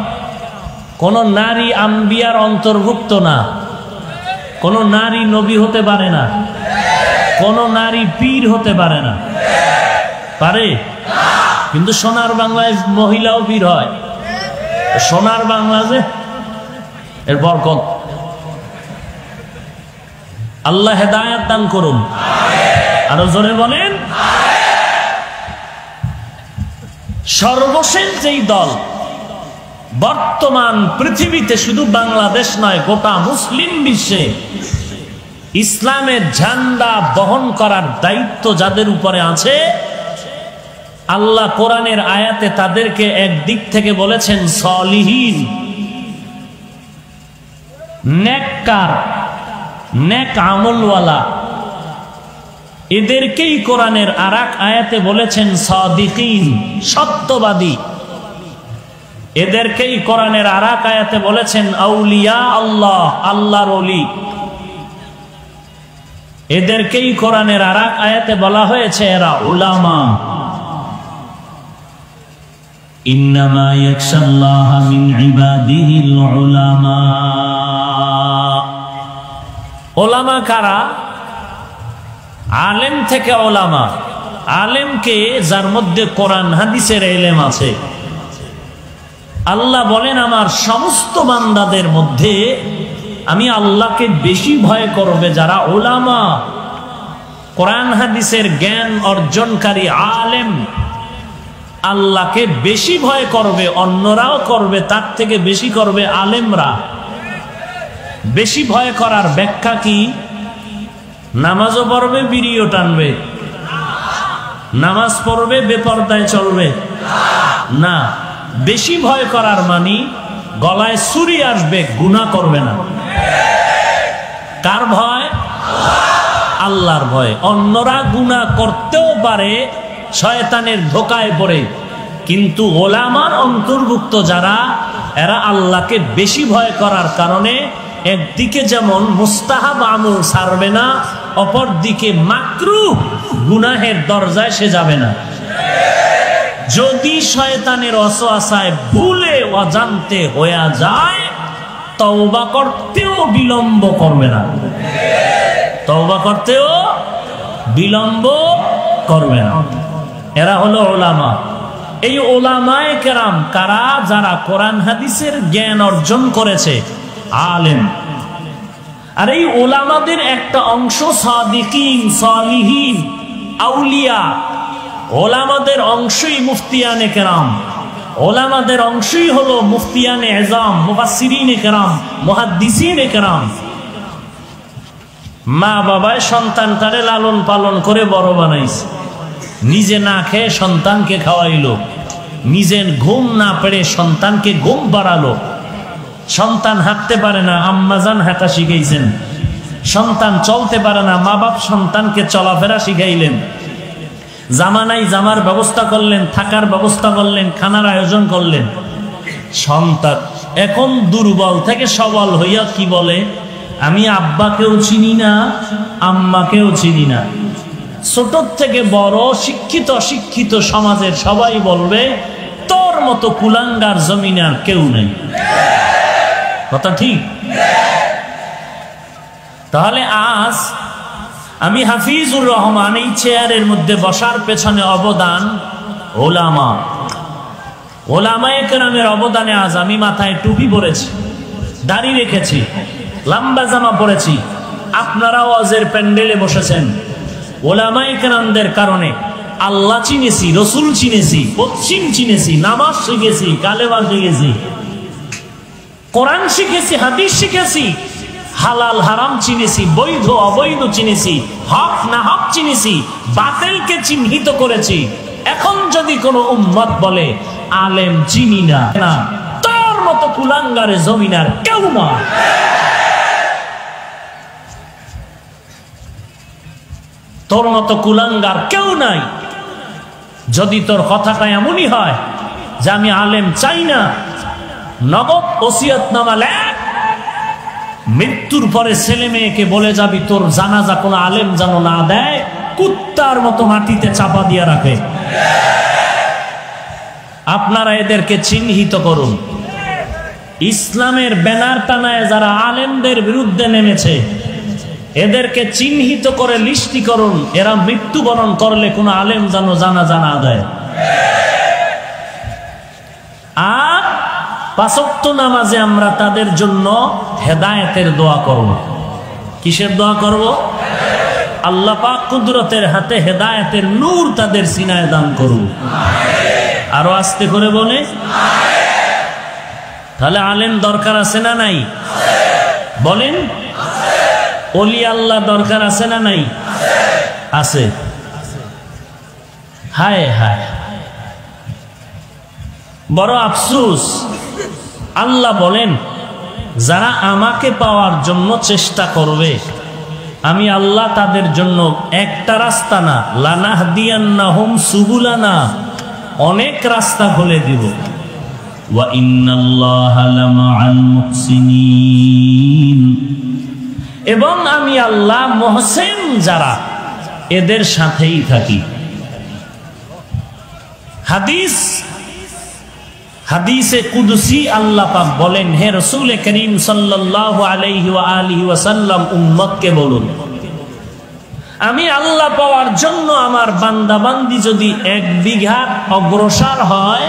কোন নারী আম্বিয়ার অন্তর্ভুক্ত না, কোন নারী নবী হতে পারে না, কোন নারী পীর হতে পারে না। পারে? কিন্তু সোনার বাংলায় মহিলাও পীর হয়। সোনার বাংলা যে এর বরকত, আল্লাহ হেদায়েত দান করুন। আরো জোরে বলেন। সর্বশেষ যেই দল বর্তমান পৃথিবীতে, শুধু বাংলাদেশ নয়, গোটা মুসলিম বিশ্বে ইসলামের ঝান্ডা বহন করার দায়িত্ব যাদের উপরে আছে, আল্লাহ কোরআনের আয়াতে তাদেরকে একদিক থেকে বলেছেন সলিহিন, নেককার, নেক আমলওয়ালা। এদেরকেই কোরআনের আরেক আয়াতে বলেছেন সাদিকিন, সত্যবাদী। এদেরকেই কোরআনের আরেক আয়াতে বলেছেন আউলিয়া আল্লাহ, আল্লাহর ওলি। এদেরকেই কোরআনের আরেক আয়াতে বলা হয়েছে এরা উলামা। ইন্নামা ইয়াখশাল্লাহা মিন ইবাদিহিল উলামা। উলামা কারা? আলেম থেকে উলামা। আলেমকে যার মধ্যে কোরআন হাদিসের ইলম আছে। আল্লাহ বলেন আমার সমস্ত বান্দাদের মধ্যে আমি আল্লাহকে বেশি ভয় করবে যারা উলামা, কোরআন হাদিসের জ্ঞান অর্জনকারী আলেম। আল্লাহকে বেশি ভয় করবে, অন্যরাও করবে, তার থেকে বেশি করবে আলেমরা। বেশি ভয় করার ব্যাখ্যা কি? নামাজও পড়বে, বিড়িও টানবে। নামাজ পড়বে, বেপরদায় চলবে না। বেশি ভয় করার মানে গলায় ছুরি আসবে, গুনাহ করবে না। কার ভয়? আল্লাহর ভয়। অন্যরা গুনাহ করতেও পারে শয়তানের ধোকায় পড়ে, কিন্তু ওলামার অন্তর্ভুক্ত যারা, এরা আল্লাহকে বেশি ভয় করার কারণে একদিকে যেমন মুস্তাহাব আমল ছাড়বে না, অপর দিকে মাকরুহ গুনাহের দরজায় সে যাবে না। যদি শয়তানের ওয়াসওয়াসায় ভুলে অজান্তে হয়ে যায়, তওবা করতেও বিলম্ব করবে না। তওবা করতেও বিলম্ব করবে না। এরা হলো উলামা। এই উলামায়ে কেরাম কারা? যারা কোরআন হাদিসের জ্ঞান অর্জন করেছে, আলেম। আর এই উলামাদের একটা অংশ সাদিকিন, সালিহিন, আউলিয়া। ওলামাদের অংশই মুফতিয়ানে কেরাম। ওলামাদের অংশই হলো মুফতিয়ানে এজাম, মুফাসসিরিনে কেরাম, মুহাদ্দিসিনে কেরাম। মা বাবায় সন্তানটারে লালন পালন করে বড় বানাইছে, নিজে না খেয়ে সন্তানকে খাওয়াইলো, নিজে ঘুম না পেড়ে সন্তানকে ঘুম পাড়ালো। সন্তান হাঁটতে পারে না, আম্মাজান হাঁটা শিখাইছেন। সন্তান চলতে পারে না, মা বাপ সন্তানকে চলাফেরা শিখাইলেন। জামা নাই, জামার ব্যবস্থা করলেন, থাকার ব্যবস্থা করলেন, খানার আয়োজন করলেন। সন্তান এখন দুর্বল থেকে সবল হইয়া কি বলে? আমি আব্বাকেও চিনি না, আম্মাকেও চিনি না। ছোট থেকে বড়, শিক্ষিত অশিক্ষিত সমাজের সবাই বলবে তোর মতো কুলাঙ্গার জমিনে আর কেউ নেই। কথা ঠিক? তাহলে আজ আমি হাফিজুর রহমান এই চেয়ারের মধ্যে বসার পেছনে অবদান ওলামা। ওলামায়ে কেরামের অবদানে আজ আমি মাথায় টুপি পরেছি, দাড়ি রেখেছি, লম্বা জামা পরেছি। আপনারাও ওয়াজের প্যান্ডেলে বসেছেন। ওলামায়ে কেরামদের কারণে আল্লাহ চিনেছি, রসুল চিনেছি, পশ্চিম চিনেছি, নামাজ শিখেছি, কালেমা শিখেছি, কোরআন শিখেছি, হাদিস শিখেছি, হালাল হারাম চিনেছি, বৈধ অবৈধ চিনেছি, হক না হক চিনেছি, বাতিলকে চিহ্নিত করেছি। এখন যদি কোনো উম্মত বলে আলেম চিনি না, তার মতো কুলাঙ্গারে জমিনার কেউ না। তোর মতো কুলাঙ্গার কেউ নাই। যদি তোর কথাটা এমনই হয় যে আমি আলেম চাই না, নগদ ওসিয়তনামা লেখ, মৃত্যুর পরে ছেলে মেয়েকে বলে যাবি তোর জানাজা কোনো আলেম যেন না দেয়, কুত্তার মতো মাটিতে চাপা দিয়ে রাখে। আপনারা এদেরকে চিহ্নিত করুন। ইসলামের ব্যানার টানায় যারা আলেমদের বিরুদ্ধে নেমেছে, এদেরকে চিহ্নিত করে লিস্টি করুন। এরা মৃত্যুবরণ করলে কোনো আলেম যেন জানাজা না দেয়। আর পাঁচ ওয়াক্ত নামাজে আমরা তাদের জন্য হেদায়েতের দোয়া করব। কিসের দোয়া করব? আল্লাহ পাক কুদরতের হাতে হেদায়েতের নূর তাদের সিনায় দান করুন। আরো আস্তে করে বলে। তাহলে আলেম দরকার আছে না নাই? বলেন। ওলি আল্লাহ দরকার আছে না নাই? আছে। হায় হায়, বড় আফসোস। আল্লাহ বলেন যারা আমাকে পাওয়ার জন্য চেষ্টা করবে, আমি আল্লাহ তাদের জন্য একটা রাস্তা না, লানাহদিয়ান্নাহুম সুবুলানা, অনেক রাস্তা খুলে দিব। ওয়া ইন্নাল্লাহা লামাআল মুহসিনিন, এবং আমি আল্লাহ মুহসিন যারা এদের সাথেই থাকি। হাদিসে কুদসি আল্লাহ পাক বলেন, হে রাসূল করিম সাল্লাল্লাহু আলাইহি ওয়া আলিহি ওয়াসাল্লাম উম্মতকে বলুন, আমি আল্লাহ পাওয়ার জন্য আমার বান্দা বান্দি যদি 1 বিঘা অগ্রসর হয়,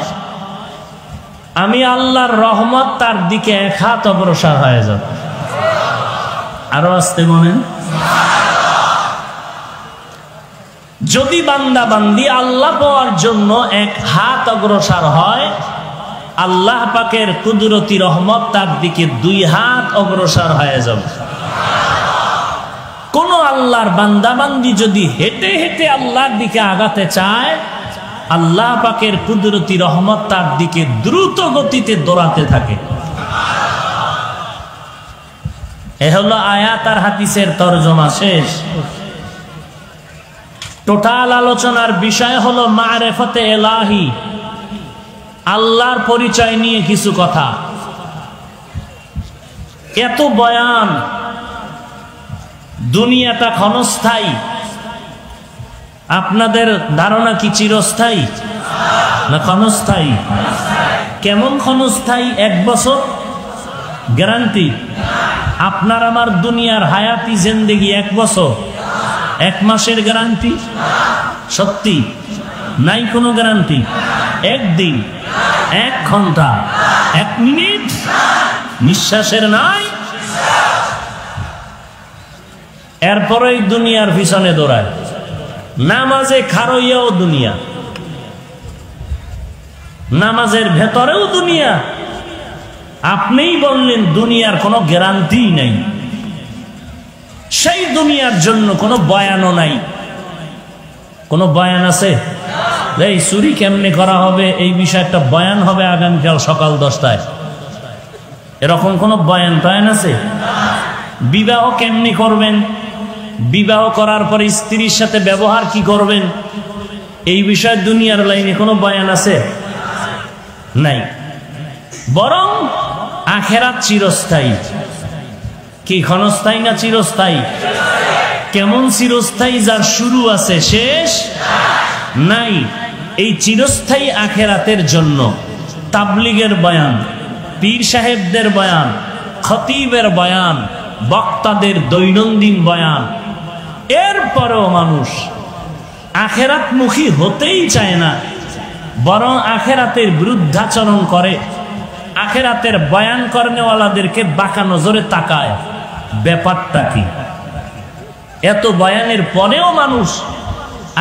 আমি আল্লাহর রহমত তার দিকে 1 হাত অগ্রসর হয়ে যাবে। আরো আসতে বলেন। যদি বান্দা বান্দি আল্লাহ পাওয়ার জন্য 1 হাত অগ্রসর হয়, আল্লাহ পাকের কুদরতি রহমত তার দিকে 2 হাত অগ্রসর হয়ে যাবে। কোন আল্লাহর বান্দা বান্দি যদি হেঁটে হেঁটে আল্লাহর দিকে আগাতে চায়, আল্লাহ পাকের কুদরতি রহমত তার দিকে দ্রুত গতিতে দৌড়াতে থাকে। এ হলো আয়াত আর হাদিসের তরজমা শেষ। টোটাল আলোচনার বিষয় হলো মারিফাতে ইলাহি, আল্লাহর পরিচয় নিয়ে কিছু কথা। এত বয়ান, দুনিয়াটা ক্ষণস্থায়ী, আপনাদের ধারণা কি চিরস্থায়ী না ক্ষণস্থায়ী? কেমন ক্ষণস্থায়ী? 1 বছর গ্যারান্টি? আপনার আমার দুনিয়ার হায়াতি জিন্দেগি 1 বছর, 1 মাসের গ্যারান্টি? সত্যি নাই কোনো গ্যারান্টি? 1 দিন, 1 ঘন্টা, 1 মিনিট নিঃশ্বাসের নাই। এরপরেই দুনিয়ার পিছনে দৌড়ায়, নামাজে খারইয়াও দুনিয়া, নামাজের ভেতরেও দুনিয়া। আপনিই বললেন দুনিয়ার কোনো গ্যারান্টি নাই, সেই দুনিয়ার জন্য কোনো বয়ানও নাই। কোনো বয়ান আছে? এই চুরি কেমনে করা হবে এই বিষয়ে একটা বয়ান হবে আগামীকাল সকাল 10টায়, এরকম কোনো বয়ান টয়ান আছে? বিবাহ কেমনে করবেন, বিবাহ করার পরে স্ত্রীর সাথে ব্যবহার কি করবেন, এই বিষয়ে দুনিয়ার লাইনে কোনো বয়ান আছে? নাই। বরং আখিরাত চিরস্থায়ী। কি ক্ষণস্থায়ী না চিরস্থায়ী? কেমন চিরস্থায়ী? যার শুরু আছে শেষ নাই। এই চিরস্থায়ী আখিরাতের জন্য তাবলীগের বয়ান, পীর সাহেবদের বয়ান, খতিবের বয়ান, বক্তাদের দৈনন্দিন বয়ান, এরপরেও মানুষ আখিরাতমুখী হতেই চায় না, বরং আখিরাতের বিরুদ্ধাচরণ করে, আখিরাতের বয়ান করেনেওয়ালাদেরকে বাঁকা নজরে তাকায়। ব্যাপারটা কি? এত বয়ানের পরেও মানুষ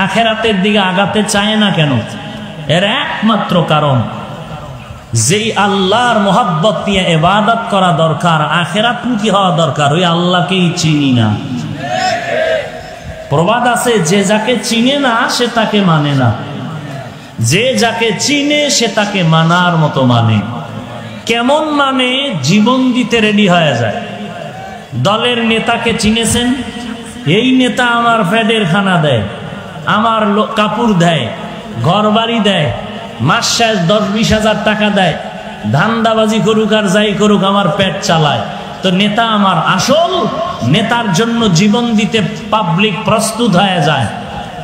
আখিরাতের দিকে আগাতে চায় না কেন? এর একমাত্র কারণ, যেই আল্লাহর মোহাব্বত নিয়ে ইবাদত করা দরকার, আখিরাতমুখী হওয়া দরকার, ওই আল্লাহকেই চিনি না। প্রবাদ আছে, যে যাকে চিনে না সে তাকে মানে না, যে যাকে চিনে সে তাকে মানার মতো মানে। কেমন মানে? জীবন দিতে রেডি হয়ে যায়। দলের নেতাকে চিনেছেন? এই নেতা আমার ফ্যাডের খানা দেয়, আমার কাপড় দেয়, ঘর বাড়ি দেয়, মাস শেষ 10-20 হাজার টাকা দেয়, ধান্দাবাজি করুক আর যাই করুক আমার পেট চালায়। তো নেতা আমার আসল, নেতার জন্য জীবন দিতে পাবলিক প্রস্তুত হয়ে যায়।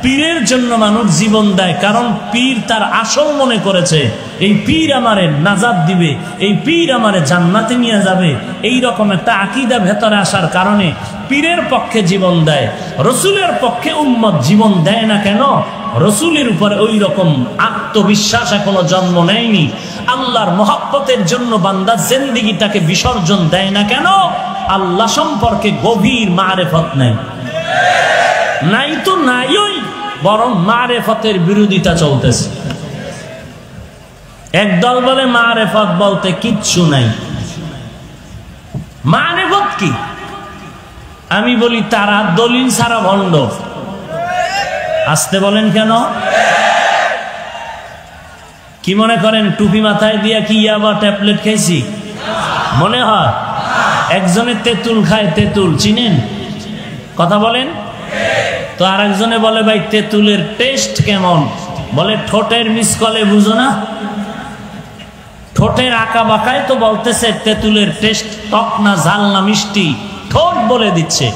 পীরের জন্য মানুষ জীবন দেয়, কারণ পীর তার আসল মনে করেছে এই পীর আমারে নাজাত দিবে, এই পীর আমারে জান্নাতে নিয়ে যাবে। এই রকম একটা আকীদা ভেতরে আসার কারণে পীরের পক্ষে জীবন দেয়। রসুলের পক্ষে উম্মত জীবন দেয় না কেন? রসুলের উপরে ওই রকম আত্মবিশ্বাস এখনো জন্ম নেয়নি। আল্লাহর মহব্বতের জন্য বান্দা জিন্দেগিটাকে বিসর্জন দেয় না কেন? আল্লাহ সম্পর্কে গভীর মারিফত নেই। নাই তো নাই, ওই বরং মারিফতের বিরোধিতা চলতেছে। একদল বলে মারিফত বলতে কিচ্ছু নাই। মারিফত কি? আমি বলি তারা দলিল ছাড়া ভণ্ড। আসতে বলেন কেন? কি মনে করেন টুপি মাথায় দিয়া কি ইয়াবা ট্যাবলেট খাইছি মনে হয়? একজনে তেঁতুল খায়, তেঁতুল চিনেন? কথা বলেন তো। আর একজনে বলে ভাই তেঁতুলের টেস্ট কেমন? বলে ঠোঁটের মিসকলে বুঝো না? ঠোঁটের আঁকা বাঁকায় তো বলতেছে তেঁতুলের টেস্ট টক না ঝাল না মিষ্টি, ঠোঁট বলে দিচ্ছে।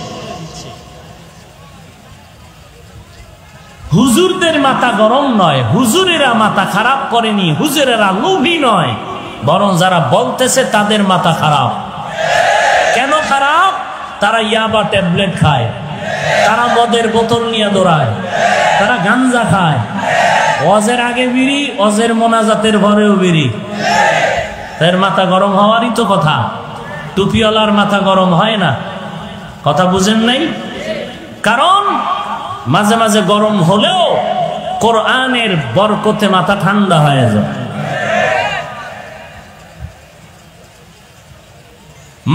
হুজুরদের মাথা গরম নয়, হুজুরেরা মাথা খারাপ করেনি, হুজুরেরা লোভী নয়, বরং যারা বলতেছে তাদের মাথা খারাপ। কেন খারাপ? তারা ইয়াবা ট্যাবলেট খায়, তারা মদের বোতল নিয়ে দৌড়ায়, তারা গাঞ্জা খায়, ওয়াজের আগে বিড়ি, ওয়াজের মোনাজাতের ঘরেও বিড়ি। তার মাথা গরম হওয়ারই তো কথা। টুপিওয়ালার মাথা গরম হয় না, কথা বুঝেন নাই? কারণ মাঝে মাঝে গরম হলেও কোরআনের বরকতে মাথা ঠান্ডা হয়ে যায়।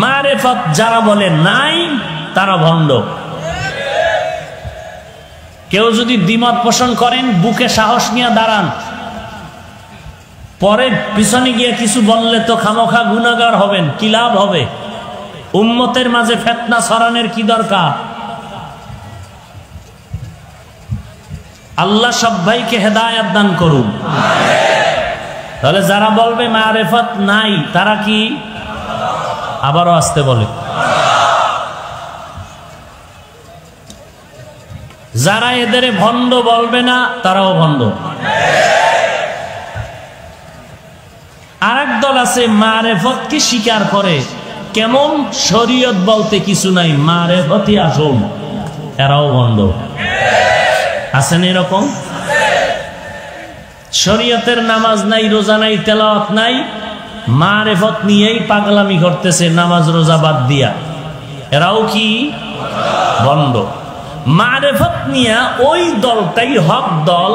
মারেফত যারা বলে নাই তারা ভণ্ড। কেউ যদি দ্বিমত পোষণ করেন, বুকে সাহস নিয়ে দাঁড়ান। পরে পিছনে গিয়ে কিছু বললে তো খামোখা গুনাহগার হবেন, কি লাভ হবে? উম্মতের মাঝে ফিতনা ছড়ানোর কি দরকার? আল্লাহ সবাইকে হেদায়েত দান করুন। তাহলে যারা বলবে মারেফত নাই তারা কি? আবারও আসতে বলে। যারা এদের ভণ্ড বলবে না তারাও ভণ্ড। আরেক দল আছে মারেফতকে স্বীকার করে, কেমন? শরীয়ত বলতে কিছু নাই, মারেফতই আসল, এরাও ভণ্ড। আছেন এরকম? শরীয়তের নামাজ নাই, রোজা নাই, তেলাওয়াত নাই, মারেফত নিয়েই পাগলামি করতেছে নামাজ রোজা বাদ দিয়া, এরাও কি? ভণ্ড। মারেফত নিয়া ওই দলটাই হক দল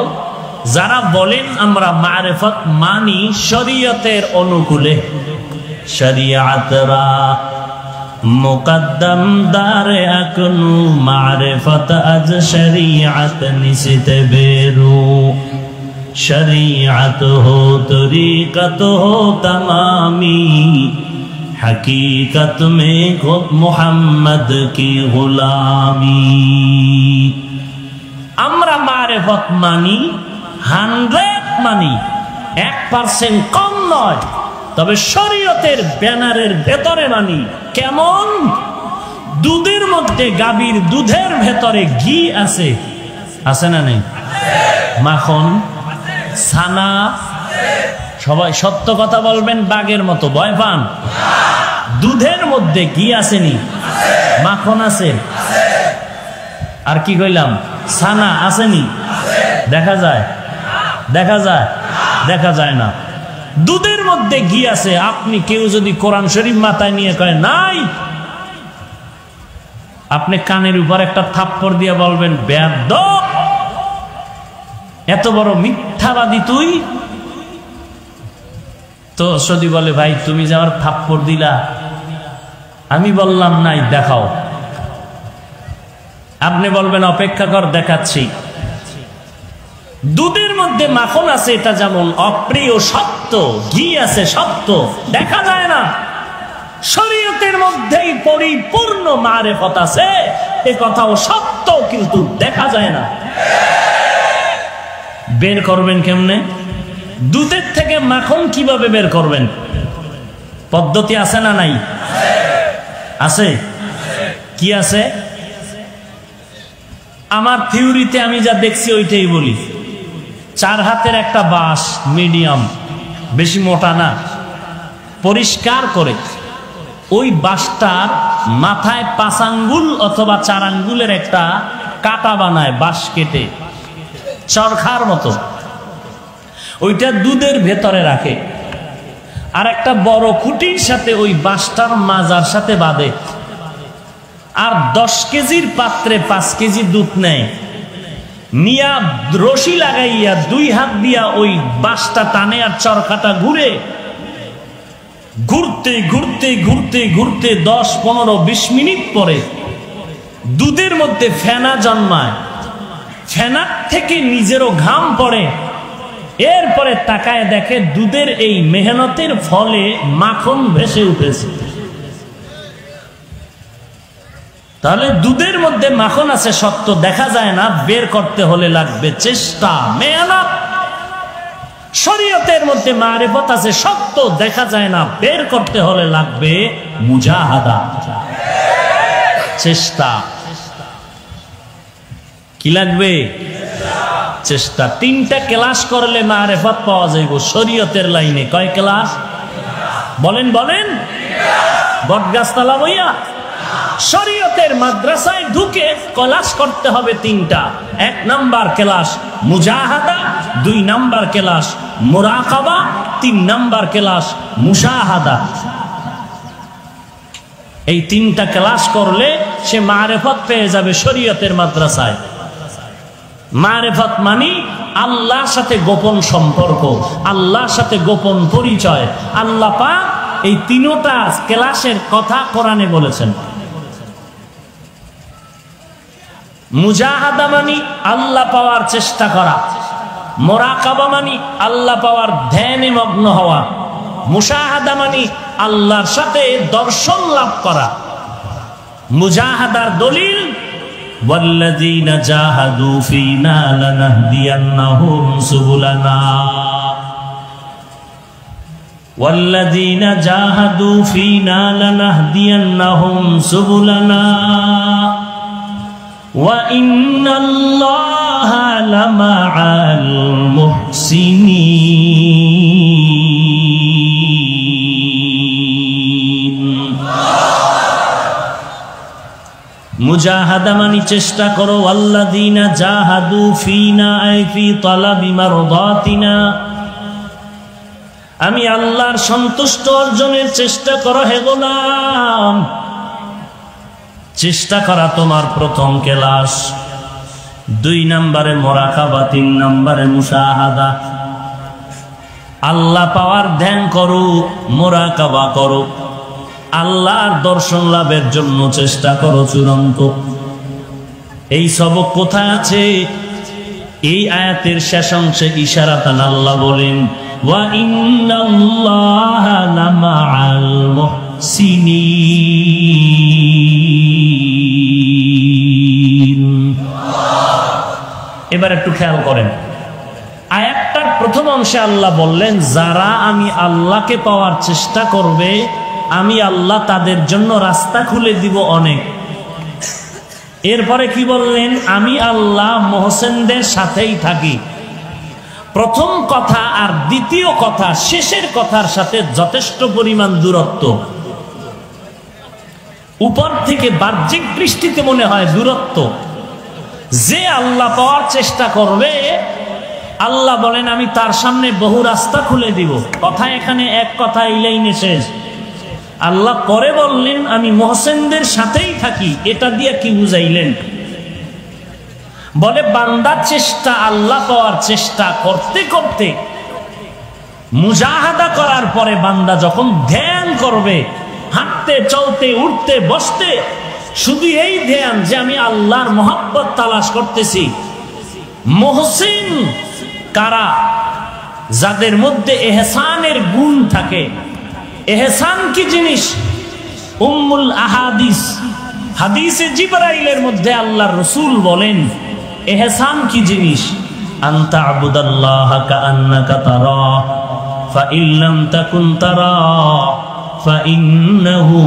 যারা বলেন আমরা মারেফত মানি শরীয়তের অনুকূলে। শরিয়াতরা মুকদ্দম দারে আকনু মারেফত আজ শরিয়াত নিশিতে বেরু। शरीअत हो तरीक़त हो तमामी, हकीकत में खुद मोहम्मद की गुलामी। আমরা মারেফত মানি, 100 মানি, 1% কম নয়, তবে শরীয়তের ব্যানারের ভেতরে মানি। কেমন? দুধের মধ্যে, গাভীর দুধের ভেতরে ঘি আছে, আছে না নেই? মাখন, ছানা, সবাই সত্য কথা বলবেন, বাঘের মতো ভয় পান। দুধের মধ্যে ঘি আসেনি, মাখন আছে, আর কি কইলাম? ছানা আসেনি। দেখা যায়? দেখা যায়? দেখা যায় না। দুধের মধ্যে ঘি আছে। আপনি কেউ যদি কোরআন শরীফ মাথায় নিয়ে কয় নাই, আপনি কানের উপর একটা থাপ্পড় দিয়ে বলবেন বেয়াদব, এত বড় মিথ্যাবাদী তুই। তো যদি বলে ভাই তুমি যে আমার থাপ্পড় দিলা, আমি বললাম নাই, দেখাও। আপনি বলবেন অপেক্ষা কর, দেখাচ্ছি। দুধের মধ্যে মাখন আছে, এটা যেমন অপ্রিয় সত্য, ঘি আছে সত্য, দেখা যায় না। শরীয়তের মধ্যেই পরিপূর্ণ মারেফত আছে, এ কথাও সত্য, কিন্তু দেখা যায় না। বের করবেন কেমনে? দুধের থেকে মাখন কিভাবে বের করবেন? পদ্ধতি আছে না নাই? আছে। কি আছে? আমার থিওরিতে আমি যা দেখছি ওইটাই বলি। 4 হাতের একটা বাঁশ, মিডিয়াম, বেশি মোটা না, পরিষ্কার করে ওই বাঁশটার মাথায় 5 আঙ্গুল অথবা 4 আঙ্গুলের একটা কাটা বানায়, বাঁশ কেটে চরখার মতো, ওইটা দুধের ভেতরে রাখে, আর একটা বড় খুঁটির সাথে ওই বাঁশটার মাজার সাথে বাঁধে, আর 10 কেজির পাত্রে 5 কেজি দুধ নেয়, নিয়া রশি লাগাইয়া 2 হাত দিয়া ওই বাঁশটা টানে, আর চরখাটা ঘুরে, ঘুরতে ঘুরতে ঘুরতে ঘুরতে 10, 15, 20 মিনিট পরে দুধের মধ্যে ফেনা জন্মায়, ফেনার থেকে নিজেরও ঘাম পড়ে। এরপরে তাকায় দেখে দুধের এই মেহনতের ফলে মাখন ভেসে উঠেছে। তাহলে দুধের মধ্যে মাখন আছে সত্য, দেখা যায় না, বের করতে হলে লাগবে চেষ্টা, মেহনত। শরীয়তের মধ্যে মারিফত আছে, সত্য দেখা যায় না, বের করতে হলে লাগবে মুজাহাদা, চেষ্টা। কি লাগবে? চেষ্টা। 3টা ক্লাস করলে মারিফত পাওয়া যাইব শরীয়তের লাইনে। কয় ক্লাস? বলেন বলেন। বটগাছতলা বইয়া শরীয়তের মাদ্রাসায় ঢুকে ক্লাস করতে হবে 3টা। 1 নাম্বার ক্লাস মুজাহাদা, 2 নাম্বার ক্লাস মুরাকাবা, 3 নাম্বার ক্লাস মুশাহাদা। এই 3টা ক্লাস করলে সে মারিফত পেয়ে যাবে শরীয়তের মাদ্রাসায়। মারিফত মানে আল্লাহর সাথে গোপন সম্পর্ক, আল্লাহর সাথে গোপন পরিচয়। আল্লাহ পাক এই 3টা ক্লাসের কথা কোরআনে বলেছেন। মুজাহাদা মানে আল্লাহ পাওয়ার চেষ্টা করা, মুরাকাবা মানে আল্লাহ পাওয়ার ধ্যানে মগ্ন হওয়া, মুশাহাদা মানে আল্লাহর সাথে দর্শন লাভ করা। মুজাহাদার দলিল ওয়াল্লাযীনা জাহাদু ফীনা লানাহদিয়ান্নাহুম সুবুলানা, ওয়াল্লাযীনা জাহাদু ফীনা লানাহদিয়ান্নাহুম সুবুলানা ওয়া ইন্নাল্লাহা লামাআল মুহসিনিন। মুজাহাদা মানে চেষ্টা করো। আল্লাযীনা জাহাদু ফীনা আই ফি তালাবি মারদাতিনা, আমি আল্লাহর সন্তুষ্ট অর্জনের চেষ্টা করো হে গোলাম। চেষ্টা করা তোমার প্রথম ক্লাস। 2 নম্বরে মুরাকাবা, 3 নম্বরে মুশাহাদা। আল্লাহ পাওয়ার ধ্যান করো, মুরাকাবা করো, আল্লাহর দর্শন লাভের জন্য চেষ্টা করো চূড়ান্ত। এই সবক কোথায় আছে? এই আয়াতের শেষ অংশে ইশারাতান আল্লাহ বলেন ওয়া ইন্নাল্লাহা লামাআল মুহসিনিন। এবার একটু খেয়াল করেন, আয়াতটার প্রথম অংশে আল্লাহ বললেন যারা আমি আল্লাহকে পাওয়ার চেষ্টা করবে আমি আল্লাহ তাদের জন্য রাস্তা খুলে দিব অনেক। এরপরে কি বললেন? আমি আল্লাহ মুহসিনদের সাথেই থাকি। প্রথম কথা আর দ্বিতীয় কথা, শেষের কথার সাথে যথেষ্ট পরিমাণ দূরত্ব। উপর থেকে বাহ্যিক দৃষ্টিতে মনে হয় দূরত্ব। যে আল্লাহ পাওয়ার চেষ্টা করবে আল্লাহ বলেন আমি তার সামনে বহু রাস্তা খুলে দিব। কথা এখানে এক কথা, এই লাইনে শেষ। আল্লাহ পরে বললেন আমি মুহসিনদের সাথেই থাকি। এটা দিয়ে কি বুঝাইলেন? বলে বান্দার চেষ্টা, আল্লাহ পাওয়ার চেষ্টা করতে করতে, মুজাহাদা করার পরে বান্দা যখন ধ্যান করবে, হাঁটতে চলতে উঠতে বসতে শুধু এই ধ্যান যে আমি আল্লাহর মহব্বত তালাশ করতেছি। মুহসিন কারা? যাদের মধ্যে ইহসানের গুণ থাকে। ইহসান কি জিনিস? উম্মুল আহাদিস, হাদিসে জিবরাইলের মধ্যে আল্লাহর রাসূল বলেন ইহসান কি জিনিস? আনতা আবুদাল্লাহা কাআন্নাকা তারা ফাইন লাম তাকুন তারা ফাইন্নাহু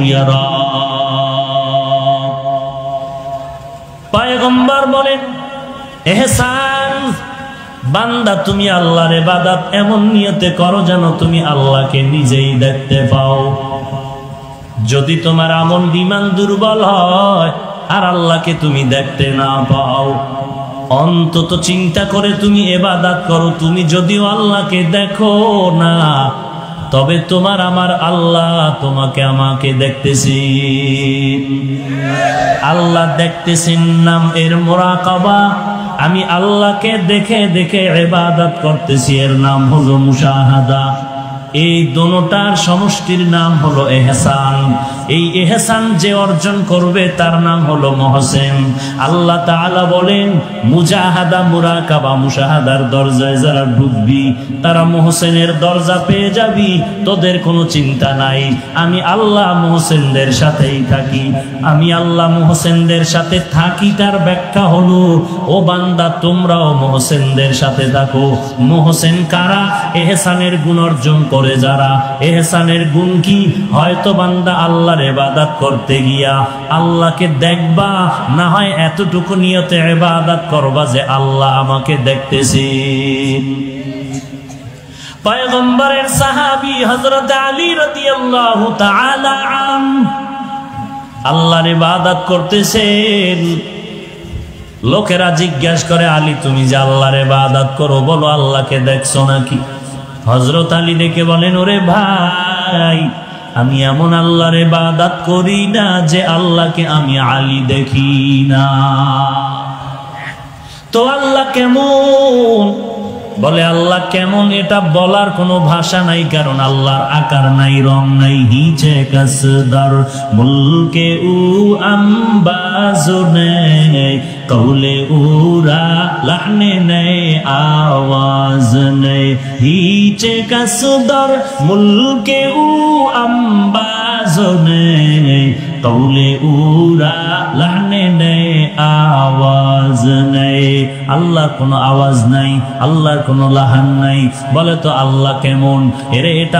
ইয়ারা। পয়গম্বর বলেন ইহসান বান্দা তুমি আল্লাহর ইবাদত এমন নিয়তে করো যেন তুমি আল্লাহকে নিজেই দেখতে পাও। যদি তোমার আমল ঈমান দুর্বল হয় আর আল্লাহকে তুমি দেখতে না পাও, অন্তত চিন্তা করে তুমি ইবাদত করো। তুমি যদিও আল্লাহকে দেখো না, তবে তোমার আমার আল্লাহ তোমাকে আমাকে দেখতেছেন। আল্লাহ দেখতেছেন নাম এর মুরাকাবা। আমি আল্লাহকে দেখে দেখে ইবাদত করতেছি, এর নাম হলো মুশাহাদা। এই দোনোটার সমষ্টির নাম হলো এহসান। এই এহসান যে অর্জন করবে তার নাম হলো মহসেন। আল্লাহ তাআলা বলেন, মুজাহাদা মুরাকাবা মুশাহাদার দরজায় যারা ঢুকবি তারা মহসেনের দরজা পেয়ে যাবি, তোদের কোনো চিন্তা নাই। আমি আল্লাহ মহসেনদের সাথেই থাকি। আমি আল্লাহ মহসেনদের সাথে থাকি, তার ব্যাখ্যা হলো, ও বান্দা তোমরাও মহসেনদের সাথে থাকো। মহসেন কারা? এহসানের গুণ অর্জন করে যারা। এহসানের গুণ কি? হয়তো বান্দা আল্লাহর ইবাদত করতে গিয়া আল্লাহকে দেখবা, না হয় এতটুকু নিয়তে ইবাদত করবা যে আল্লাহ আমাকে দেখতেছে। পয়গম্বরের সাহাবী হযরত আলী রাদিয়াল্লাহু তাআলা আনহু আল্লাহর ইবাদত করতেছেন। লোকেরা জিজ্ঞাসা করে, আলী তুমি যে আল্লাহর ইবাদত করো, বলো আল্লাহকে দেখছো নাকি? হযরত আলী ডেকে বলেন, ওরে ভাই, আমি এমন আল্লাহর ইবাদত করি না যে আল্লাহকে আমি আলী দেখি না। তো আল্লাহ কেমন? বলে আল্লাহ কেমন এটা বলার কোনো ভাষা নাই, কারণ আল্লাহর আকার নাই, রং নাই। হিচে কাসদার মুলকে উ আম্বাজনে কৌলে উরা লাহনে নে আওয়াজ নে। হিচে কাসদার মুলকে উ আম্বাজনে কৌলে উরা লাহনে নে আওয়াজ নেই। আল্লাহর কোনো আওয়াজ নাই, আল্লাহর কোনো লাহান নাই। বলে তো আল্লাহ কেমন? এরে এটা